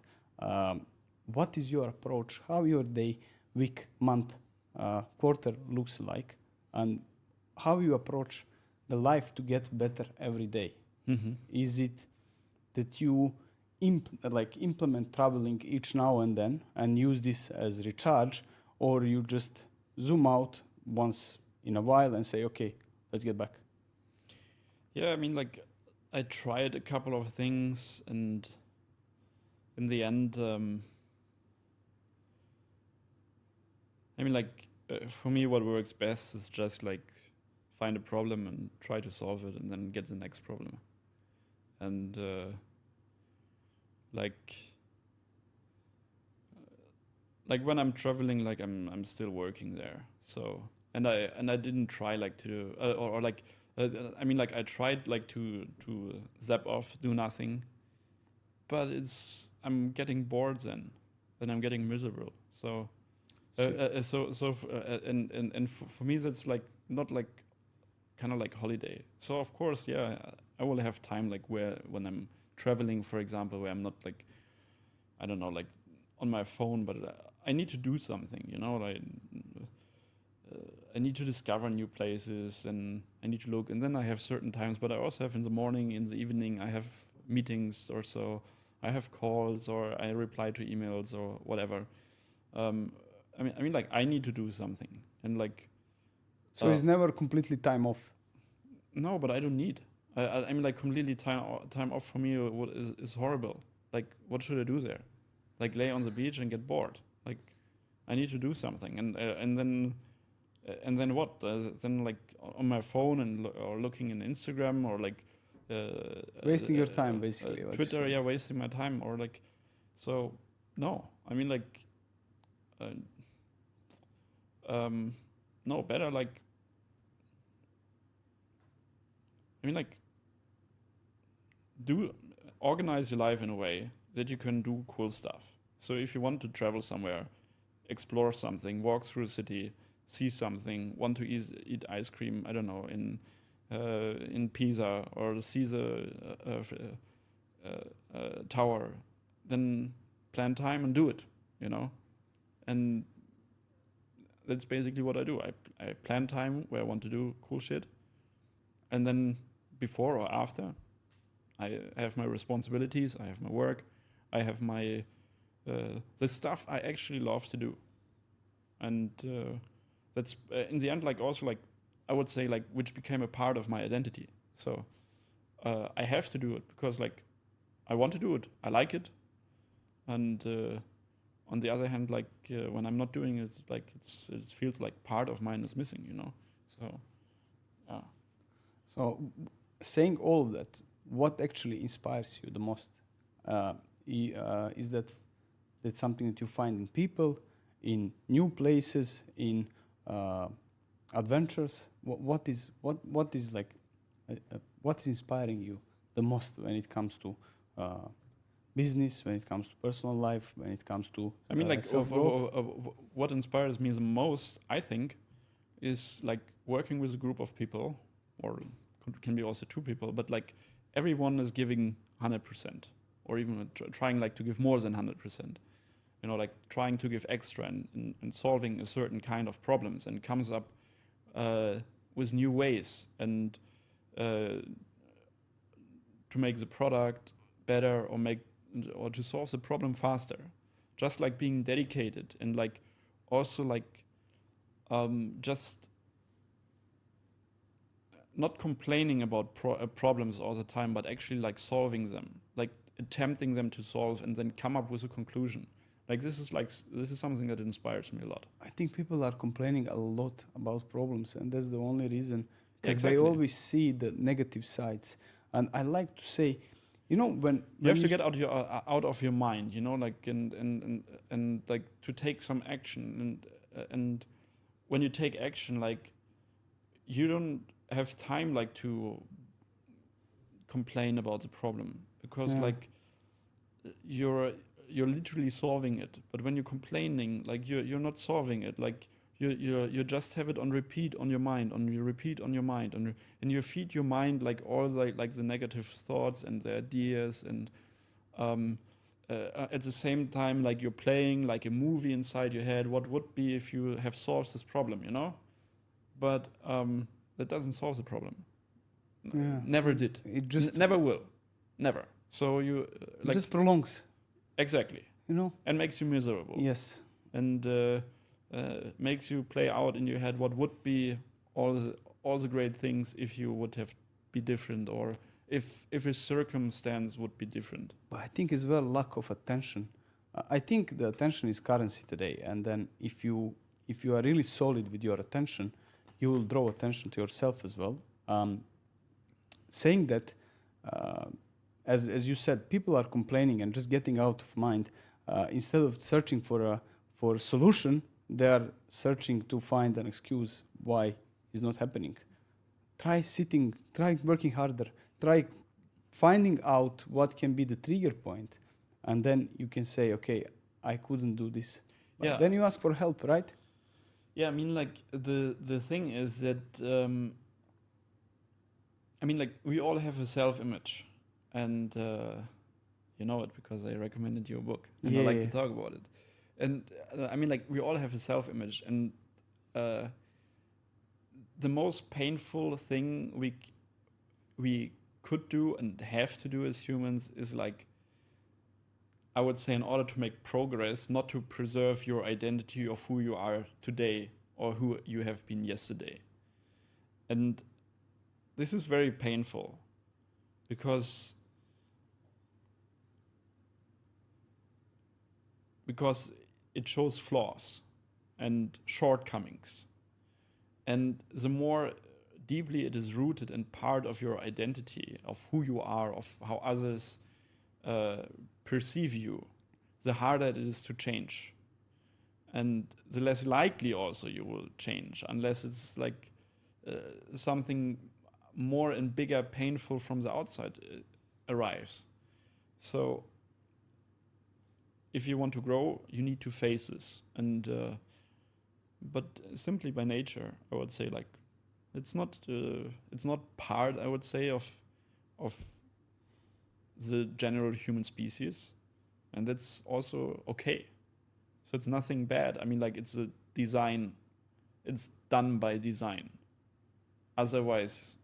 What is your approach? How your day, week, month, quarter looks like? And how you approach the life to get better every day? Mm-hmm. Is it that you implement traveling each now and then and use this as recharge, or you just zoom out once in a while and say, okay, let's get back? Yeah, I mean, like I tried a couple of things, and in the end, I mean, like for me, what works best is just like find a problem and try to solve it, and then get the next problem. And like when I'm traveling, like I'm still working there. So and I didn't try like to or like I mean, like I tried like to zap off, do nothing, but I'm getting bored then, and I'm getting miserable. So for me that's like not like kind of like holiday. So of course, yeah, I will have time like when I'm traveling, for example, where I'm not like, I don't know, like on my phone, but I need to do something, like I need to discover new places, and I need to look, and then I have certain times, but I also have in the morning, in the evening, I have meetings, or so I have calls, or I reply to emails or whatever. I mean, like I need to do something, and like. So it's never completely time off. No, but I don't need. I mean, like completely time off for me is horrible. Like, what should I do there? Like, lay on the beach and get bored. Like, I need to do something, and then what? Then like on my phone or looking in Instagram, or like Wasting your time, basically. Twitter, yeah, wasting my time, or like, so no. I mean, like, no, better like. I mean, like, organize your life in a way that you can do cool stuff. So if you want to travel somewhere, explore something, walk through a city, see something, want to eat ice cream, I don't know, in Pisa, or see the tower, then plan time and do it, and that's basically what I do. I plan time where I want to do cool shit, and then before or after, I have my responsibilities, I have my work, I have my the stuff I actually love to do, and that's in the end, like, also, like, I would say, like, which became a part of my identity. So I have to do it because, like, I want to do it, I like it, and on the other hand, like, when I'm not doing it, like, it feels like part of mine is missing, So yeah. So, saying all of that, what actually inspires you the most? Is that something that you find in people, in new places, in adventures? What is like? What's inspiring you the most when it comes to business, when it comes to personal life, when it comes to I mean, like, self-growth? what inspires me the most, I think, is like working with a group of people, or can be also two people, but like everyone is giving 100%, or even trying like to give more than 100%. Like trying to give extra and solving a certain kind of problems, and comes up with new ways, and to make the product better, or to solve the problem faster. Just like being dedicated, and like also like just not complaining about problems all the time, but actually like solving them, like attempting them to solve, and then come up with a conclusion. Like this is something that inspires me a lot. I think people are complaining a lot about problems, and that's the only reason because they always see the negative sides. And I like to say, when you have to get out of your mind, like and like to take some action, and when you take action, like you don't have time like to complain about the problem, because like you're literally solving it. But when you're complaining, like you're not solving it. Like you just have it on repeat on your mind, and you feed your mind like all the negative thoughts and the ideas, and at the same time, like you're playing like a movie inside your head. What would be if you have solved this problem, But that doesn't solve the problem. Never did. It just never will. Never. So you it just prolongs. Exactly. And makes you miserable. Yes. And makes you play out in your head what would be all the great things if you would have be different, or if a circumstance would be different. But I think as well lack of attention. I think the attention is currency today, and then if you are really solid with your attention, you will draw attention to yourself as well. Saying that, as you said, people are complaining and just getting out of mind. Instead of searching for a solution, they are searching to find an excuse why it's not happening. Try working harder, try finding out what can be the trigger point, and then you can say, okay, I couldn't do this. But then you ask for help, right? Yeah, I mean, like the thing is that like we all have a self-image, and you know it because I recommended you a book, and I like to talk about it. And I mean, like we all have a self-image, and the most painful thing we could do and have to do as humans is, like, I would say, in order to make progress, not to preserve your identity of who you are today or who you have been yesterday. And this is very painful because it shows flaws and shortcomings. And the more deeply it is rooted and part of your identity, of who you are, of how others perceive you, the harder it is to change. And the less likely also you will change, unless it's like something more and bigger painful from the outside arrives. So if you want to grow, you need to face this. And but simply by nature, I would say, like, it's not part, I would say, of the general human species, and that's also okay. So it's nothing bad. I mean, like, it's a design. It's done by design. Otherwise,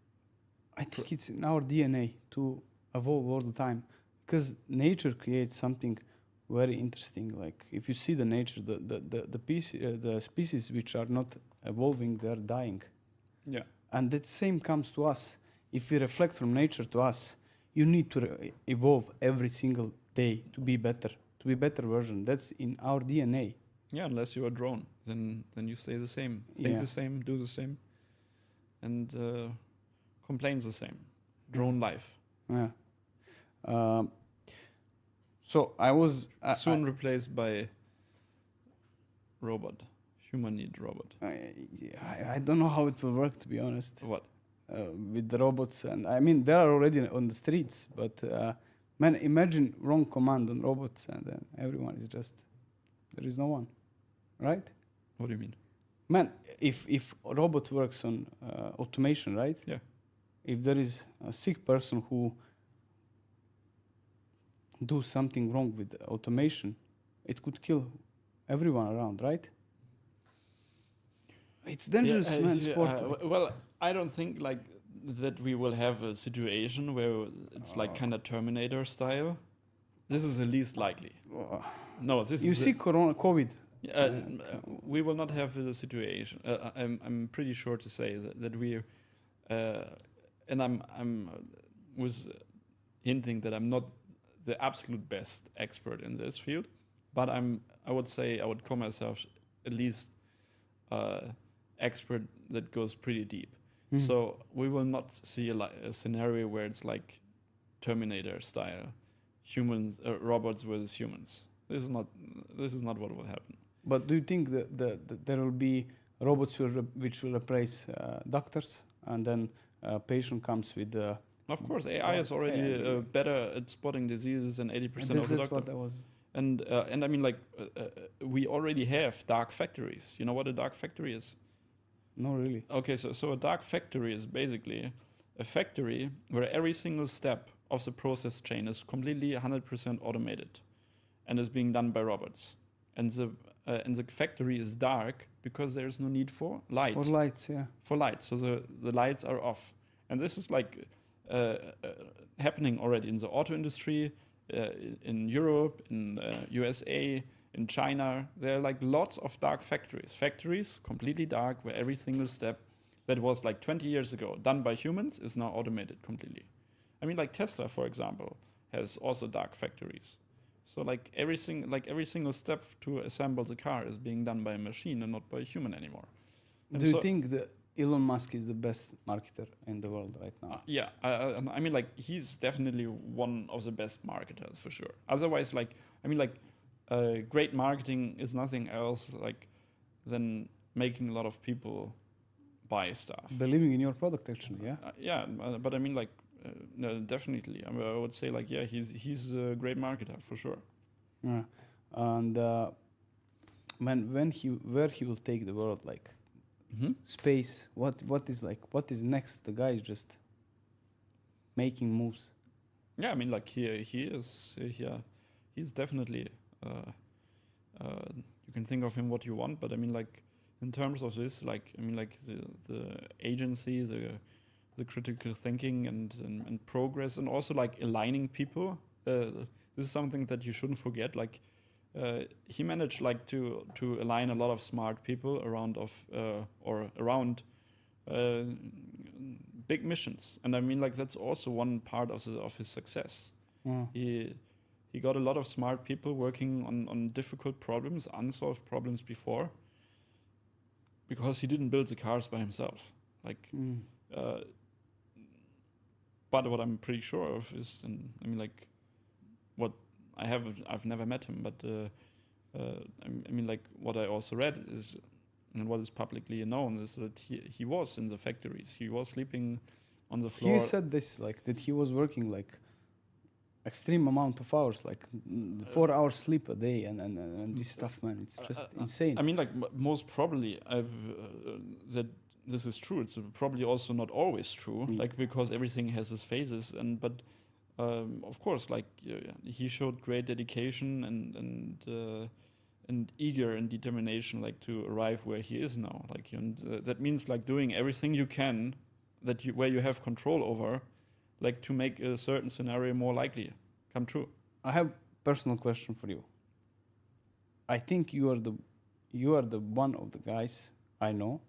I think it's in our DNA to evolve all the time, because nature creates something very interesting. Like, if you see the nature, the species which are not evolving, they are dying. Yeah. And that same comes to us. If we reflect from nature to us, you need to evolve every single day to be better, to be a better version. That's in our DNA. Yeah, unless you're a drone, then you stay the same. Think the same, do the same, and complain the same. Drone life. Yeah. So I was... soon replaced by robot. Humanoid robot. I don't know how it will work, to be honest. What? With the robots. And I mean, they are already on the streets, but man, imagine wrong command on robots and then everyone is just... There is no one. Right? What do you mean? Man, if a robot works on automation, right? Yeah. If there is a sick person who do something wrong with automation, it could kill everyone around, right? It's dangerous, man, sport. Well, I don't think like that we will have a situation where it's like kind of Terminator style. This is the least likely. No, this you is... see COVID. We will not have a situation. I'm pretty sure to say that we... and I'm was hinting that I'm not the absolute best expert in this field, but I would say I would call myself at least expert that goes pretty deep. So we will not see a scenario where it's like Terminator style, robots versus humans. This is not what will happen. But do you think that there will be robots which will replace doctors, and then a patient comes with Of course, AI is already better at spotting diseases than 80% of the that's doctor. what I was. And I mean, like, we already have dark factories. You know what a dark factory is? No, really. Okay, so a dark factory is basically a factory where every single step of the process chain is completely 100% automated and is being done by robots. And the factory is dark because there is no need for light. For lights, yeah. For light, so the lights are off. And this is like happening already in the auto industry, in Europe, in USA, in China. There are like lots of dark factories completely dark, where every single step that was like 20 years ago done by humans is now automated completely. I mean, like Tesla, for example, has also dark factories. So like every single step to assemble the car is being done by a machine and not by a human anymore. And Do you think that Elon Musk is the best marketer in the world right now? Yeah, I mean, like, he's definitely one of the best marketers for sure. Otherwise, like, I mean, like, great marketing is nothing else like than making a lot of people buy stuff. Believing in your product, actually, yeah. But I mean, like, no, definitely. I would say, like, yeah, he's a great marketer for sure. Yeah, and where he will take the world, like. Mm-hmm. Space, what is next? The guy is just making moves. Yeah, I mean, like, he's definitely you can think of him what you want, but I mean, like, in terms of this, like, I mean, like, the agency, the critical thinking and progress, and also like aligning people, this is something that you shouldn't forget. Like, he managed like to align a lot of smart people around big missions, and I mean, like, that's also one part of his success. He got a lot of smart people working on difficult problems, unsolved problems before, because he didn't build the cars by himself. Like, but what I'm pretty sure of is, and I mean, like, what I've never met him, but I mean, like, what I also read is, and what is publicly known, is that he was in the factories. He was sleeping on the floor. He said this, like, that he was working like extreme amount of hours, like 4 hours sleep a day, and this stuff, man. It's just insane. I mean, like, most probably that this is true. It's probably also not always true, like, because everything has its phases, but of course, like, he showed great dedication and eager and determination, like, to arrive where he is now. Like, and that means, like, doing everything you can where you have control over, like, to make a certain scenario more likely come true. I have personal question for you. I think you are the one of the guys I know,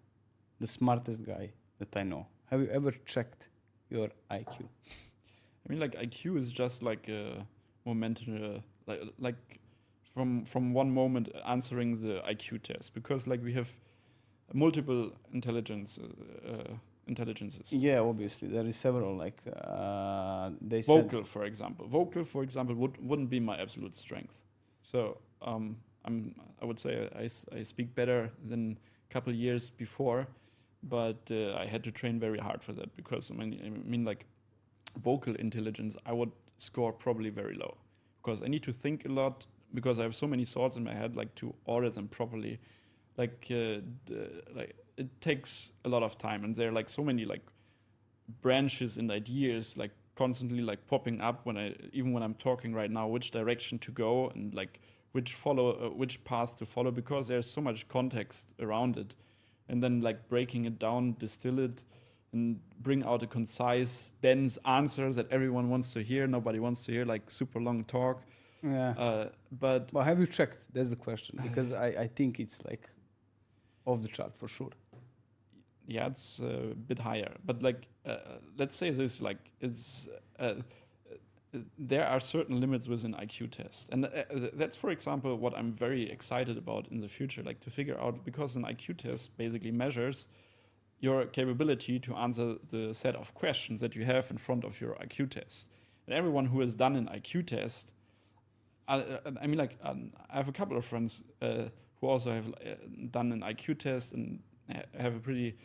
the smartest guy that I know. Have you ever checked your IQ? I mean, like, IQ is just like a momentum, like from one moment answering the IQ test, because, like, we have multiple intelligences. Yeah, obviously there is several. Like they vocal, for example. Vocal, for example, wouldn't be my absolute strength. So I would say I speak better than a couple years before, but I had to train very hard for that, because I mean, like, vocal intelligence, I would score probably very low, because I need to think a lot, because I have so many thoughts in my head, like, to order them properly. Like, it takes a lot of time, and there are, like, so many, like, branches and ideas, like, constantly, like, popping up when I'm talking right now, which direction to go, and, like, which path to follow, because there's so much context around it, and then, like, breaking it down, distill it, and bring out a concise, dense answer that everyone wants to hear. Nobody wants to hear, like, super long talk. Yeah. But have you checked? That's the question, because I think it's like off the chart for sure. Yeah, it's a bit higher. But, like, let's say this, like, it's there are certain limits with an IQ test, and that's, for example, what I'm very excited about in the future, like, to figure out, because an IQ test basically measures your capability to answer the set of questions that you have in front of your IQ test. And everyone who has done an IQ test, I mean, like, I have a couple of friends who also have done an IQ test and have a pretty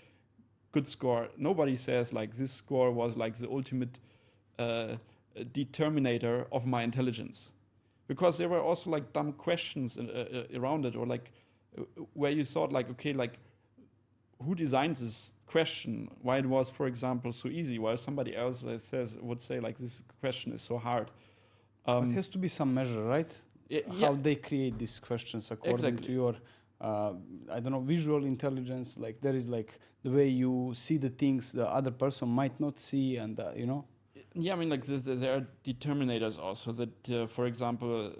good score. Nobody says like this score was like the ultimate determinator of my intelligence, because there were also like dumb questions around it, or like where you thought like, okay, like who designed this question? Why it was, for example, so easy? While somebody else would say like this question is so hard. It has to be some measure, right? How they create these questions according to your, I don't know, visual intelligence. Like there is like the way you see the things the other person might not see, and you know. Yeah, I mean, like there are determinators also that, for example,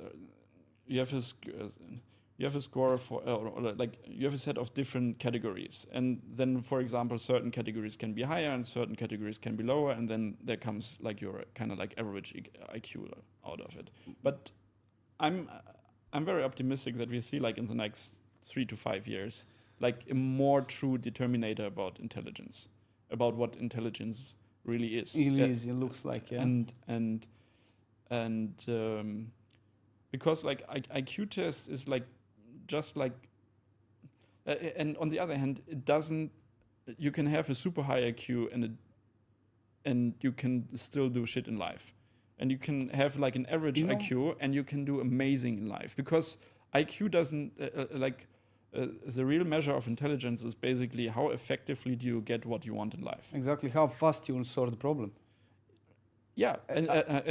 you have a score for, or like you have a set of different categories, and then, for example, certain categories can be higher and certain categories can be lower, and then there comes like your kind of like average IQ out of it. But I'm very optimistic that we see like in the next 3 to 5 years like a more true determinator about intelligence, about what intelligence really is. It looks like, yeah. And because like IQ test is like just like, and on the other hand, it doesn't. You can have a super high IQ and you can still do shit in life, and you can have like an average IQ and you can do amazing in life, because IQ doesn't the real measure of intelligence is basically how effectively do you get what you want in life. Exactly, how fast you will solve the problem. Yeah, and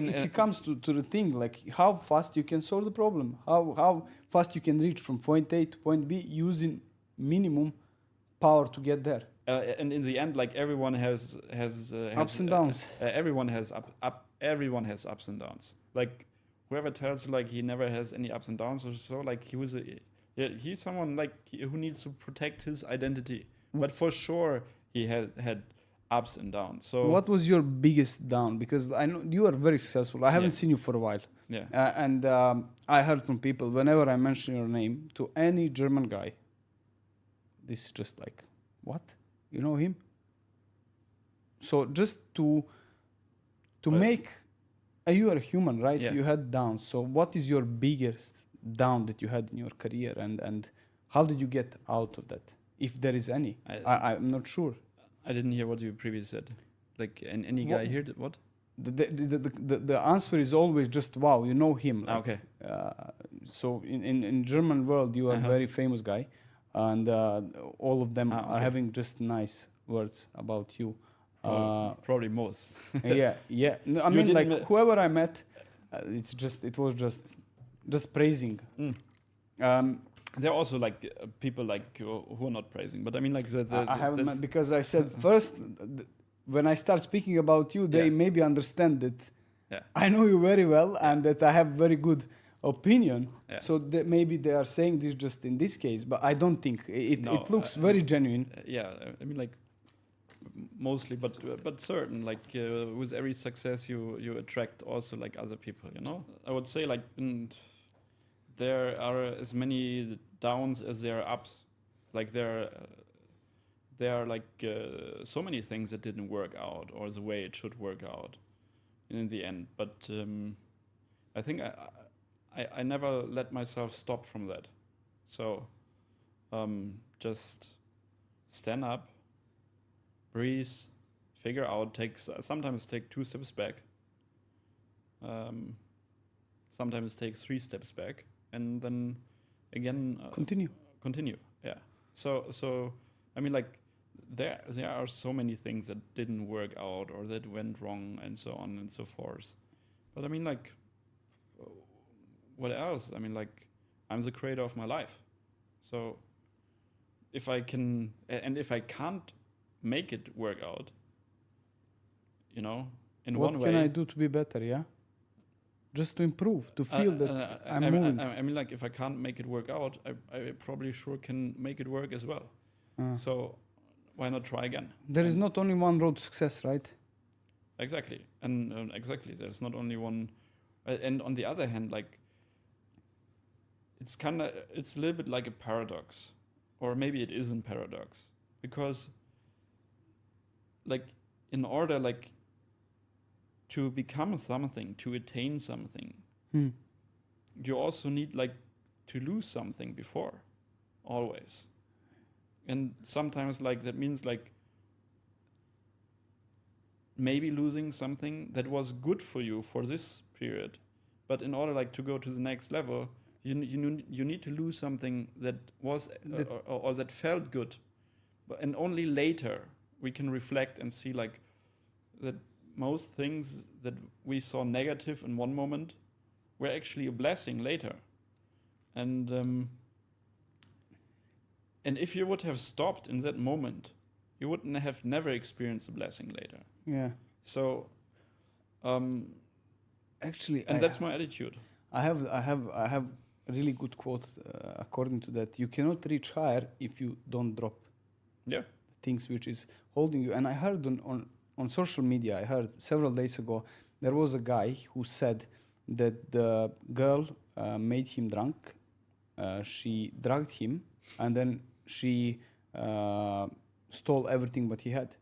if it comes to the thing, like how fast you can solve the problem, how fast you can reach from point A to point B using minimum power to get there. And in the end, like everyone has ups and downs. Everyone has everyone has ups and downs. Like whoever tells you like he never has any ups and downs or so, like he's someone like who needs to protect his identity. But for sure he had ups and downs. So what was your biggest down? Because I know you are very successful. I haven't seen you for a while. Yeah. And I heard from people, whenever I mention your name to any German guy, this is just like, what? You know him? So just to make, you are a human, right? Yeah. You had downs. So what is your biggest down that you had in your career, and how did you get out of that, if there is any? I'm not sure. I didn't hear what you previously said. Like, any guy here? What? The answer is always just wow. You know him. Like, okay. So in German world, you are a very famous guy, and all of them are having just nice words about you. Probably most. yeah. No, I mean, like whoever I met, it was just praising. There are also like people like who are not praising, but I mean like I haven't met, because I said first when I start speaking about you, they maybe understand that I know you very well and that I have very good opinion. So that maybe they are saying this just in this case, but I don't think it looks very genuine. I mean like mostly, but certain like with every success you attract also like other people. You know, I would say like. There are as many downs as there are ups. Like there are like so many things that didn't work out or the way it should work out in the end. But I think I never let myself stop from that. So just stand up, breathe, figure out. Sometimes take 2 steps back. Sometimes take 3 steps back. And then again continue. Yeah. So I mean like there are so many things that didn't work out or that went wrong and so on and so forth. But I mean like what else? I mean like I'm the creator of my life. So if I can, and if I can't make it work out, you know, in one way. What can I do to be better? Yeah. Just to improve, to feel that I'm moving. I mean, like, if I can't make it work out, I probably sure can make it work as well. So why not try again? There is not only one road to success, right? Exactly. And exactly, there's not only one. And on the other hand, like, it's a little bit like a paradox. Or maybe it isn't paradox. Because like in order like to become something, to attain something, you also need like to lose something before, always. And sometimes like that means like maybe losing something that was good for you for this period, but in order like to go to the next level, you need to lose something that was or that felt good, and only later we can reflect and see like that most things that we saw negative in one moment were actually a blessing later. And if you would have stopped in that moment, you wouldn't have never experienced a blessing later. Yeah. So, actually, and that's my attitude. I have a really good quote according to that. You cannot reach higher if you don't drop. Yeah. Things which is holding you. And I heard on social media, I heard several days ago, there was a guy who said that the girl made him drunk. She drugged him, and then she stole everything what he had.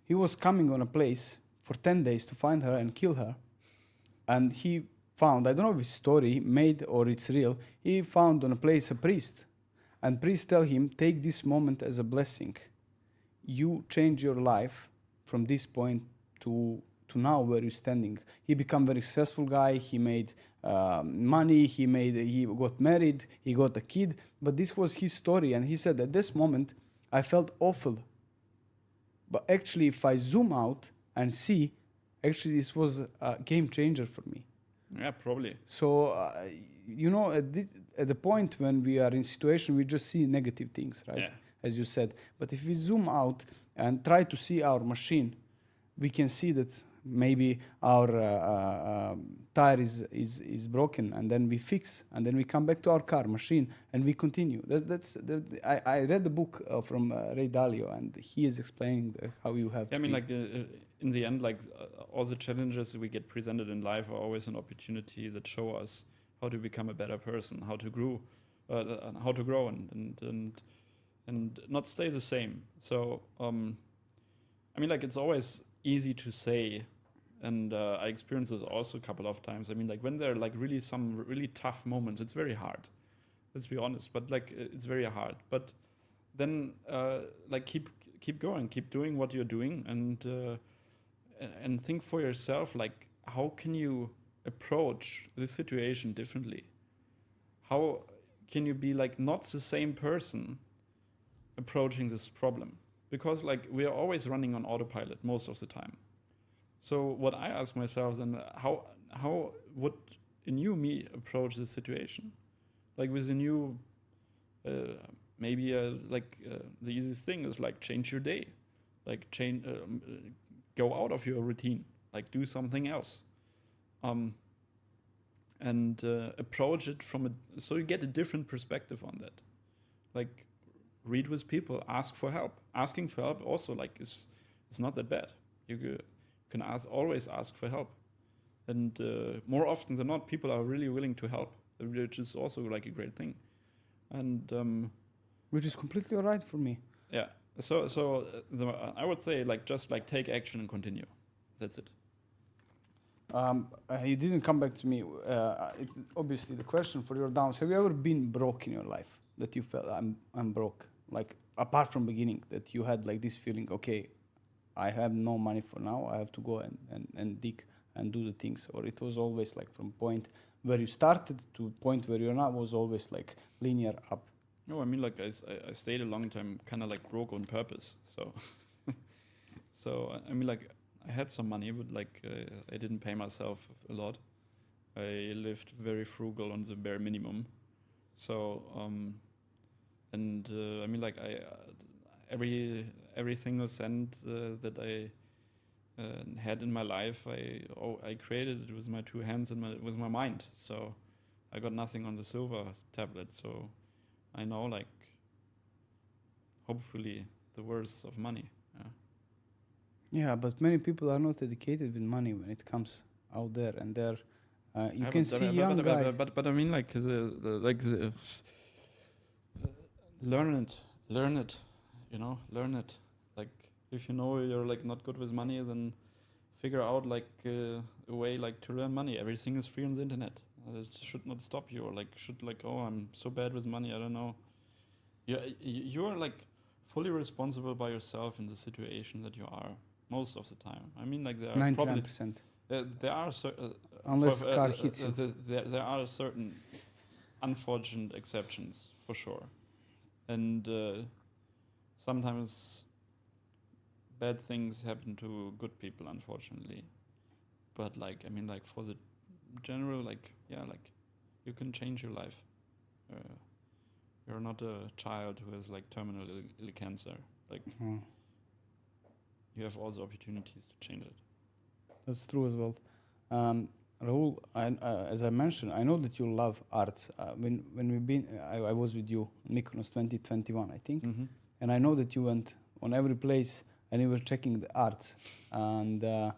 He was coming on a place for 10 days to find her and kill her. And he found, I don't know if it's story made or it's real, he found on a place a priest. And priest tell him, take this moment as a blessing. You change your life from this point to now where you're standing. He become very successful guy. He made money. He got married. He got a kid. But this was his story. And he said, at this moment, I felt awful. But actually, if I zoom out and see, actually, this was a game changer for me. Yeah, probably. So, at the point when we are in situation, we just see negative things, right? Yeah. As you said. But if we zoom out and try to see our machine, we can see that maybe our tire is broken, and then we fix, and then we come back to our car machine and we continue. I read the book from Ray Dalio, and he is explaining how you have. Yeah, I mean, like in the end, like all the challenges we get presented in life are always an opportunity that show us how to become a better person, how to grow, and not stay the same. So, I mean, like it's always easy to say, and I experienced this also a couple of times. I mean, like when there are like really some really tough moments, it's very hard. Let's be honest, but like it's very hard. But then like keep going, keep doing what you're doing, and think for yourself, like how can you approach the situation differently? How can you be like not the same person approaching this problem? Because like we are always running on autopilot most of the time. So what I ask myself is, how would a new me approach this situation? Like with a new, maybe the easiest thing is like change your day, like go out of your routine, like do something else, and approach it so you get a different perspective on that. Like read with people, ask for help. Asking for help also like is not that bad. You can always ask for help, and more often than not, people are really willing to help, which is also like a great thing, and which is completely alright for me. Yeah. So I would say like just like take action and continue. That's it. You didn't come back to me. Obviously, the question for your downs: have you ever been broke in your life? That you felt I'm broke. Like apart from beginning, that you had like this feeling. Okay, I have no money for now. I have to go and dig and do the things. Or it was always like from point where you started to point where you're now was always like linear up. No, I mean like I stayed a long time kind of like broke on purpose. So I mean like I had some money, but like I didn't pay myself a lot. I lived very frugal on the bare minimum. So I mean like every single cent that I had in my life, I created it with my two hands and with my mind. So I got nothing on the silver tablet. So I know like hopefully the worth of money. Yeah, but many people are not educated with money when it comes out there, and they're you can see young guys. But I mean like learn it, learn it. Like if you know you're like not good with money, then figure out like a way like to earn money. Everything is free on the internet. It should not stop you, or like should like, oh, I'm so bad with money, I don't know. You are like fully responsible by yourself in the situation that you are most of the time. I mean, like there are 99%. there are Unless car hits you. there are certain unfortunate exceptions for sure, and sometimes bad things happen to good people, unfortunately. But like, I mean, like for the general, like, yeah, like you can change your life. You're not a child who has like terminal ill cancer. Like you have all the opportunities to change it. That's true as well. Raoul, as I mentioned, I know that you love arts. When we've been, I was with you in Mykonos 2021, I think, and I know that you went on every place and you were checking the arts and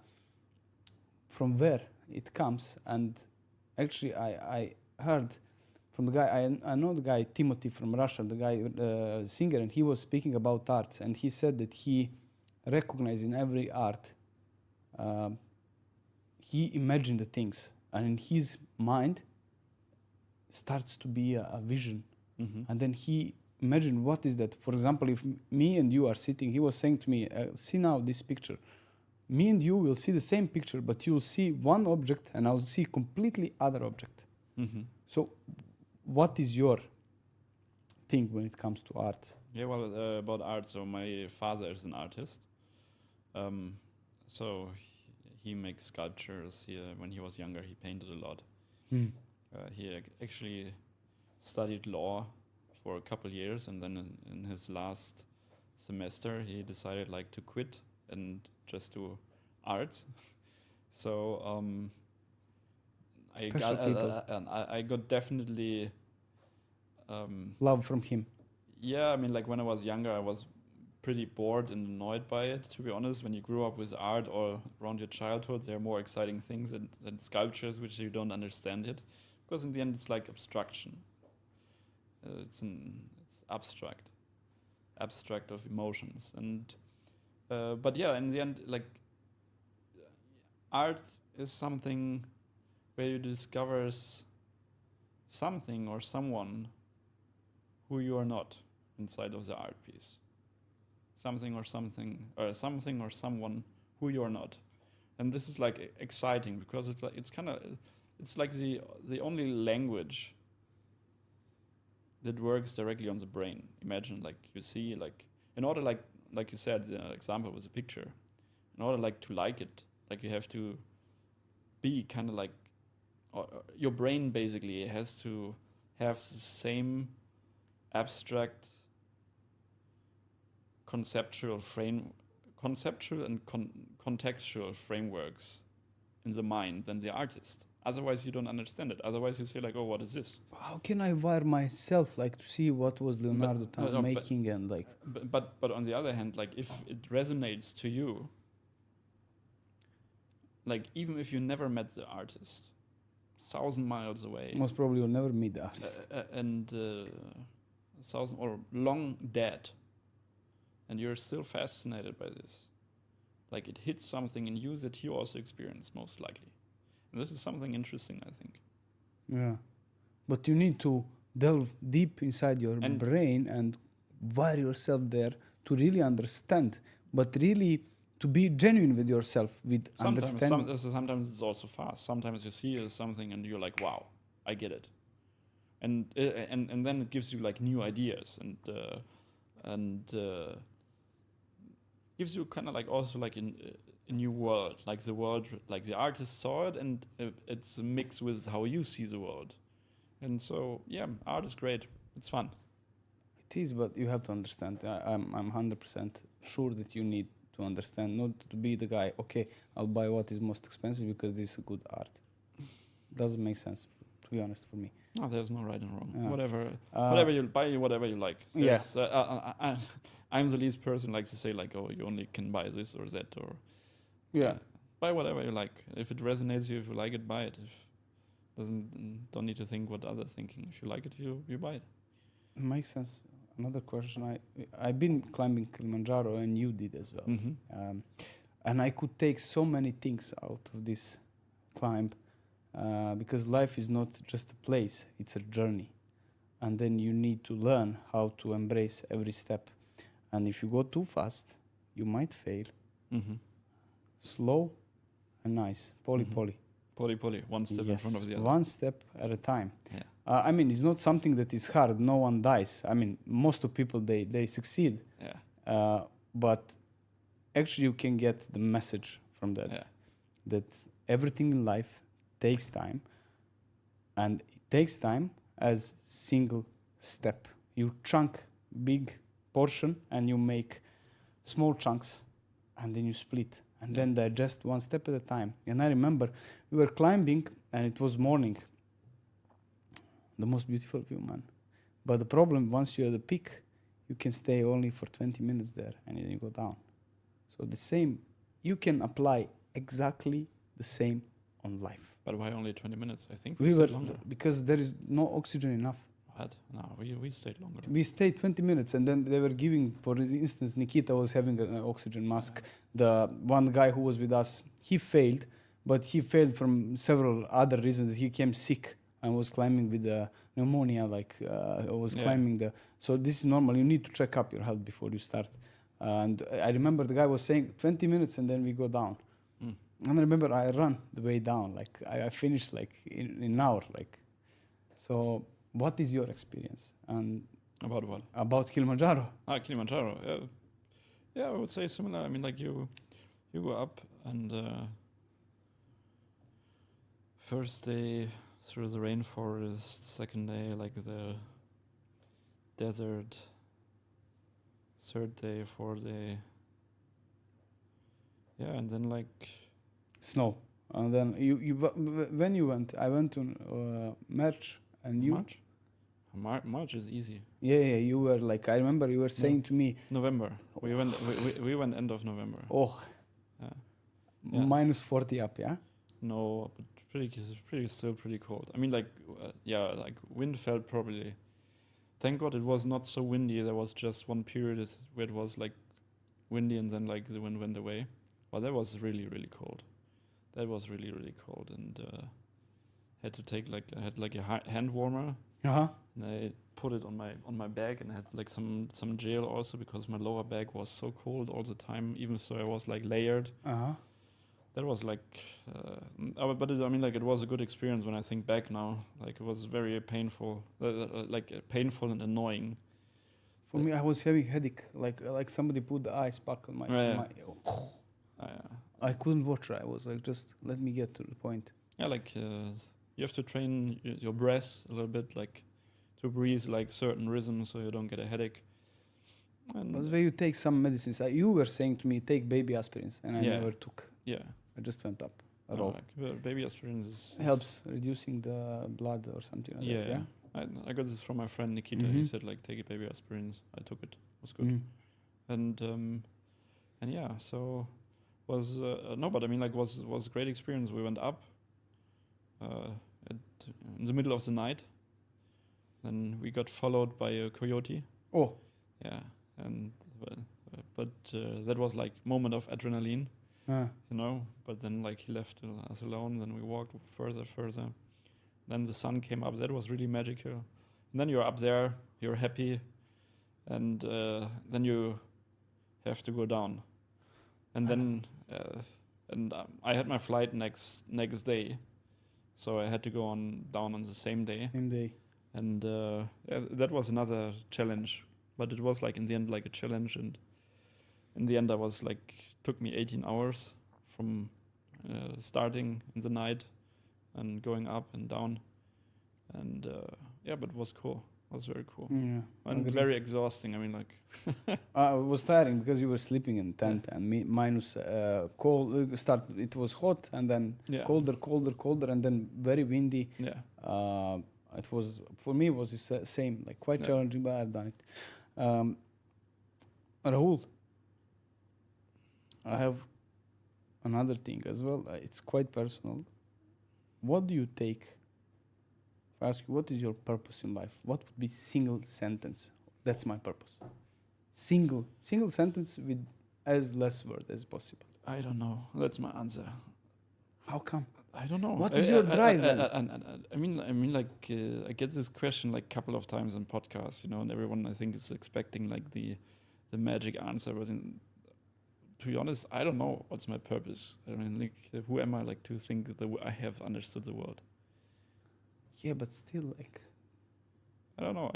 from where it comes. And actually, I heard from the guy, I know the guy Timothy from Russia, the guy singer, and he was speaking about arts, and he said that he recognized in every art. He imagined the things, and in his mind starts to be a vision. And then he imagined what is that. For example, if me and you are sitting, he was saying to me, see now this picture. Me and you will see the same picture, but you'll see one object and I'll see completely other object. So what is your thing when it comes to art? Yeah, well, about art, so my father is an artist. So he makes sculptures. When he was younger, he painted a lot. He actually studied law for a couple years, and then in his last semester, he decided like to quit and just do arts. So I got definitely love from him. Yeah, I mean, like when I was younger, I was pretty bored and annoyed by it, to be honest. When you grew up with art all around your childhood, there are more exciting things than sculptures, which you don't understand it. Because in the end, it's like abstraction. It's abstract of emotions. And but yeah, in the end, like art is something where you discover something or someone who you are not inside of the art piece. Something or someone who you are not. And this is like exciting because it's like the only language that works directly on the brain. Imagine like you see like in order like you said the example was a picture. In order like to like it, like you have to be kind of like your brain basically has to have the same abstract conceptual and contextual frameworks in the mind than the artist. Otherwise, you don't understand it. Otherwise, you say like, "Oh, what is this?" How can I wire myself like to see what was Leonardo making and like? But on the other hand, like if it resonates to you, like even if you never met the artist, 1,000 miles away, most probably you'll never meet the artist, and 1,000 or long dead, and you're still fascinated by this. Like it hits something in you that you also experience most likely. And this is something interesting, I think. Yeah. But you need to delve deep inside your brain and wire yourself there to really understand, but really to be genuine with yourself, with understanding. Sometimes it's also fast. Sometimes you see something and you're like, wow, I get it. And then it gives you like new ideas and gives you kind of like also like a new world, like the world, like the artist saw it, and it's a mix with how you see the world. And so, yeah, art is great. It's fun. It is, but you have to understand. I'm 100% sure that you need to understand, not to be the guy, okay, I'll buy what is most expensive because this is good art. Doesn't make sense, to be honest, for me. No, there's no right and wrong. Whatever you buy, whatever you like. I'm the least person like to say like, oh, you only can buy this or that or buy whatever you like. If it resonates you, if you like it, buy it. If don't need to think what others thinking. If you like it, you buy it. Makes sense. another question. I've been climbing Kilimanjaro, and you did as well. And I could take so many things out of this climb, because life is not just a place; it's a journey, and then you need to learn how to embrace every step. And if you go too fast, you might fail. Slow and nice, poly. Poly, one step in front of the other. One step at a time. Yeah. I mean, it's not something that is hard. No one dies. I mean, most of people, they succeed. Yeah. But actually, you can get the message from that. Yeah. That everything in life takes time. And it takes time as single step. You chunk big portion and you make small chunks. And then you split. And then digest one step at a time. And I remember we were climbing and it was morning. The most beautiful view, man. But the problem, once you're at the peak, you can stay only for 20 minutes there and then you go down. So the same, you can apply exactly the same on life. But why only 20 minutes? I think We stayed were, longer. because there is no oxygen enough. What? No, we stayed longer. We stayed 20 minutes and then they were giving, for instance, Nikita was having an oxygen mask. The one guy who was with us, he failed, but he failed from several other reasons. He came sick and was climbing with pneumonia, climbing the... So this is normal. You need to check up your health before you start. And I remember the guy was saying 20 minutes and then we go down. And I remember I ran the way down. Like I finished like in an hour. Like, so what is your experience? And About what? about Kilimanjaro? Kilimanjaro. Yeah, I would say similar. I mean, like you go up and first day through the rainforest, second day like the desert, third day, fourth day. Yeah, and then like Snow. And then when you went, I went to March and you... March is easy. Yeah, you were like, I remember you were saying to me... November. We went end of November. Oh, Yeah. minus 40 up, yeah? No, but still pretty cold. I mean, like, like wind felt probably. Thank God it was not so windy. There was just one period where it was like windy and then like the wind went away. Well, that was really, really cold. That was really, really cold, and had to take I had like a hand warmer. Uh-huh. And I put it on my back, and I had like some gel also because my lower back was so cold all the time. Even so, I was like layered. Uh-huh. That was like, it was a good experience when I think back now. Like it was very painful, painful and annoying. For me, I was having headache, like somebody put the ice pack on my... I couldn't watch it. I was like, just let me get to the point. Yeah, like you have to train your breath a little bit, like to breathe like certain rhythms so you don't get a headache. And That's where you take some medicines. You were saying to me, take baby aspirins, and I never took. Yeah. I just went up at all. Like, baby aspirin helps reducing the blood or something like that. Yeah. I got this from my friend Nikita. He said like take a baby aspirin. I took it. It was good. And yeah, so was but I mean like was a great experience. We went up in the middle of the night. Then we got followed by a coyote. Oh. Yeah, and but that was like moment of adrenaline. But then like he left us alone. Then we walked further. Then the sun came up. That was really magical. And then you're up there, you're happy, and then you have to go down. And then I had my flight next day, so I had to go down on the same day. And that was another challenge. But it was like in the end like a challenge, and in the end I was like took me 18 hours from starting in the night and going up and down, and but it was cool. It was very cool. Yeah, and very exhausting. I mean, like it was tiring because you were sleeping in tent and minus cold. It was hot and then colder, and then very windy. Yeah. It was for me. It was the same, like quite challenging, but I've done it. Raoul, I have another thing as well. It's quite personal. What do you take? If I ask you, what is your purpose in life? What would be single sentence That's my purpose. Single sentence with as less word as possible. I don't know. That's my answer. How come? I don't know. What is your drive then? I mean, like I get this question like a couple of times in podcasts, you know, and everyone I think is expecting like the magic answer. But to be honest, I don't know what's my purpose. I mean, like, who am I like to think that I have understood the world? Yeah, but still, like, I don't know.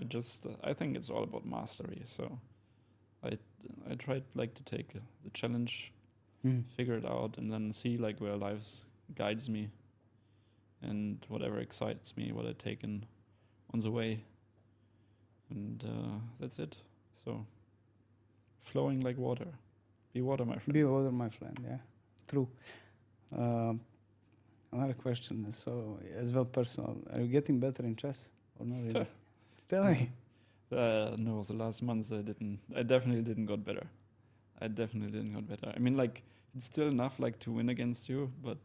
I think it's all about mastery. So I tried like to take the challenge, figure it out, and then see like where life guides me, and whatever excites me, what I take in on the way, and that's it. So flowing like water, be water, my friend. Be water, my friend. Yeah, true. Another question. So as well, personal. Are you getting better in chess or not really? Tell me. No, the last months I definitely didn't got better. I mean, like, it's still enough like to win against you, but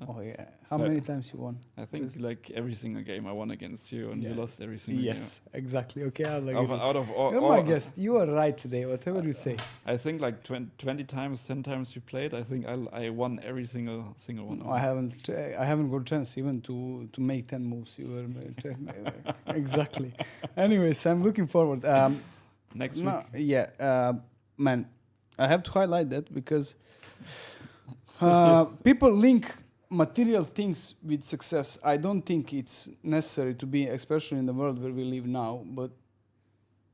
Oh yeah. How many times you won? I think like every single game I won against you, and you lost every single Yes, exactly. Okay, I'll game. agree. Out of all, You're my guest. You are right today. Whatever you say. I think like 20 times, 10 times we played. I think I won every single one. No, I haven't got chance even to make 10 moves. You were exactly. Anyways, I'm looking forward. Next week. Yeah, man, I have to highlight that because people link material things with success. I don't think it's necessary to be, especially in the world where we live now. But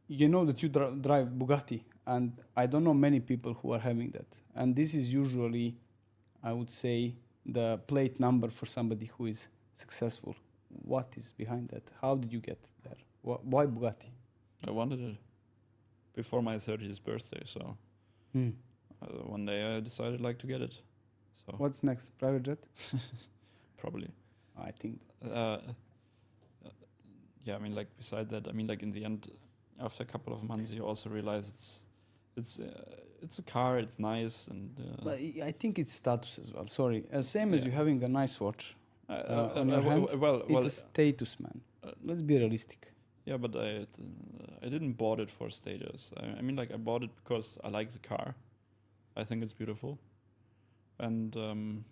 you know that you drive Buggati, and I don't know many people who are having that. And this is usually, I would say, the plate number for somebody who is successful. What is behind that? How did you get there? Why Buggati? I wanted it before my 30th birthday, so one day I decided like to get it. So what's next? Private jet? Probably. I think. Yeah, I mean, like beside that, I mean, like in the end, after a couple of months, you also realize it's a car, it's nice, and. But I think it's status as well. Sorry, same as you having a nice watch on your hand. It's a status, man. Let's be realistic. Yeah, but I didn't bought it for status. I mean, like I bought it because I like the car. I think it's beautiful, and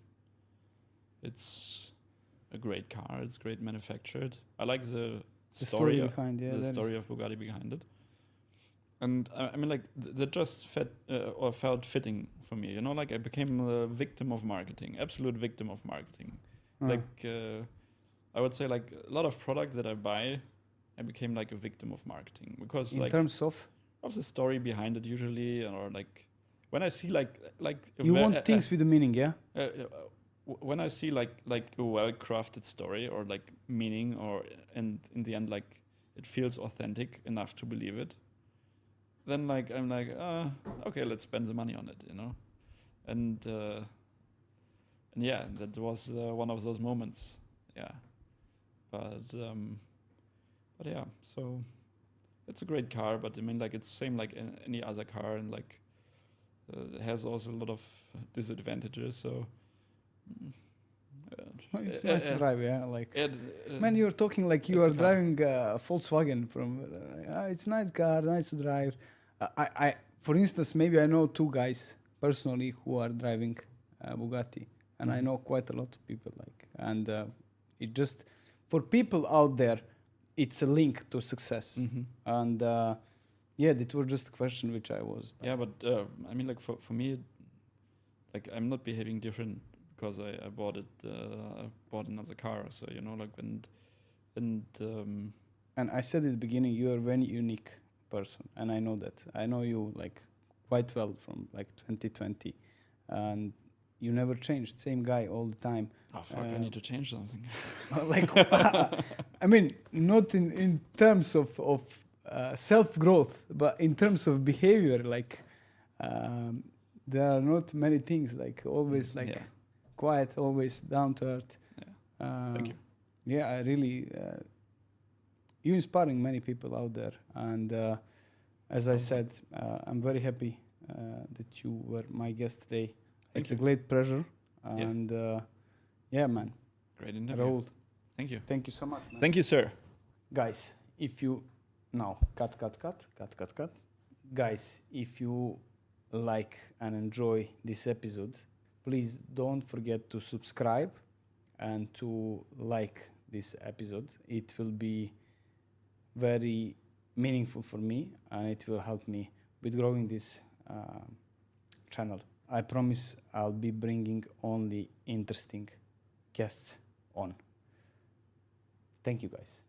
it's a great car. It's great manufactured. I like the story behind the story of Bugatti behind it. And I mean, like that just felt fitting for me. You know, like I became a victim of marketing, absolute victim of marketing. Like I would say, like a lot of products that I buy, I became like a victim of marketing because in terms of the story behind it usually, or like when I see like you want things with a meaning, yeah. When I see like a well-crafted story or like meaning, and in the end like it feels authentic enough to believe it, then like I'm like okay, let's spend the money on it, you know, and yeah, that was one of those moments, yeah, but yeah, so it's a great car, but I mean like it's same like any other car, and like it has also a lot of disadvantages, so. It's nice to drive, yeah. Like, man, you're talking like you are driving a Volkswagen from. It's nice car, nice to drive. I, for instance, maybe I know two guys personally who are driving Bugatti, and I know quite a lot of people like. And it just for people out there, it's a link to success. And yeah, it was just a question which I was. Yeah, but I mean, like for me, like I'm not behaving different. Because I bought another car, so you know, like and I said at the beginning, you are a very unique person, and I know that. I know you like quite well from like 2020, and you never changed. Same guy all the time. Oh fuck! I need to change something. Like, I mean, not in terms of self growth, but in terms of behavior. Like, there are not many things. Like always, like. Yeah. Quiet, always down to earth. Yeah. Thank you. Yeah, I really, you're inspiring many people out there. And as I said, I'm very happy that you were my guest today. It's a great pleasure. And yeah, man. Great interview. Raoul. Thank you. Thank you so much, man. Thank you, sir. Guys, if you now, cut. Guys, if you like and enjoy this episode, please don't forget to subscribe and to like this episode. It will be very meaningful for me and it will help me with growing this channel. I promise I'll be bringing only interesting guests on. Thank you, guys.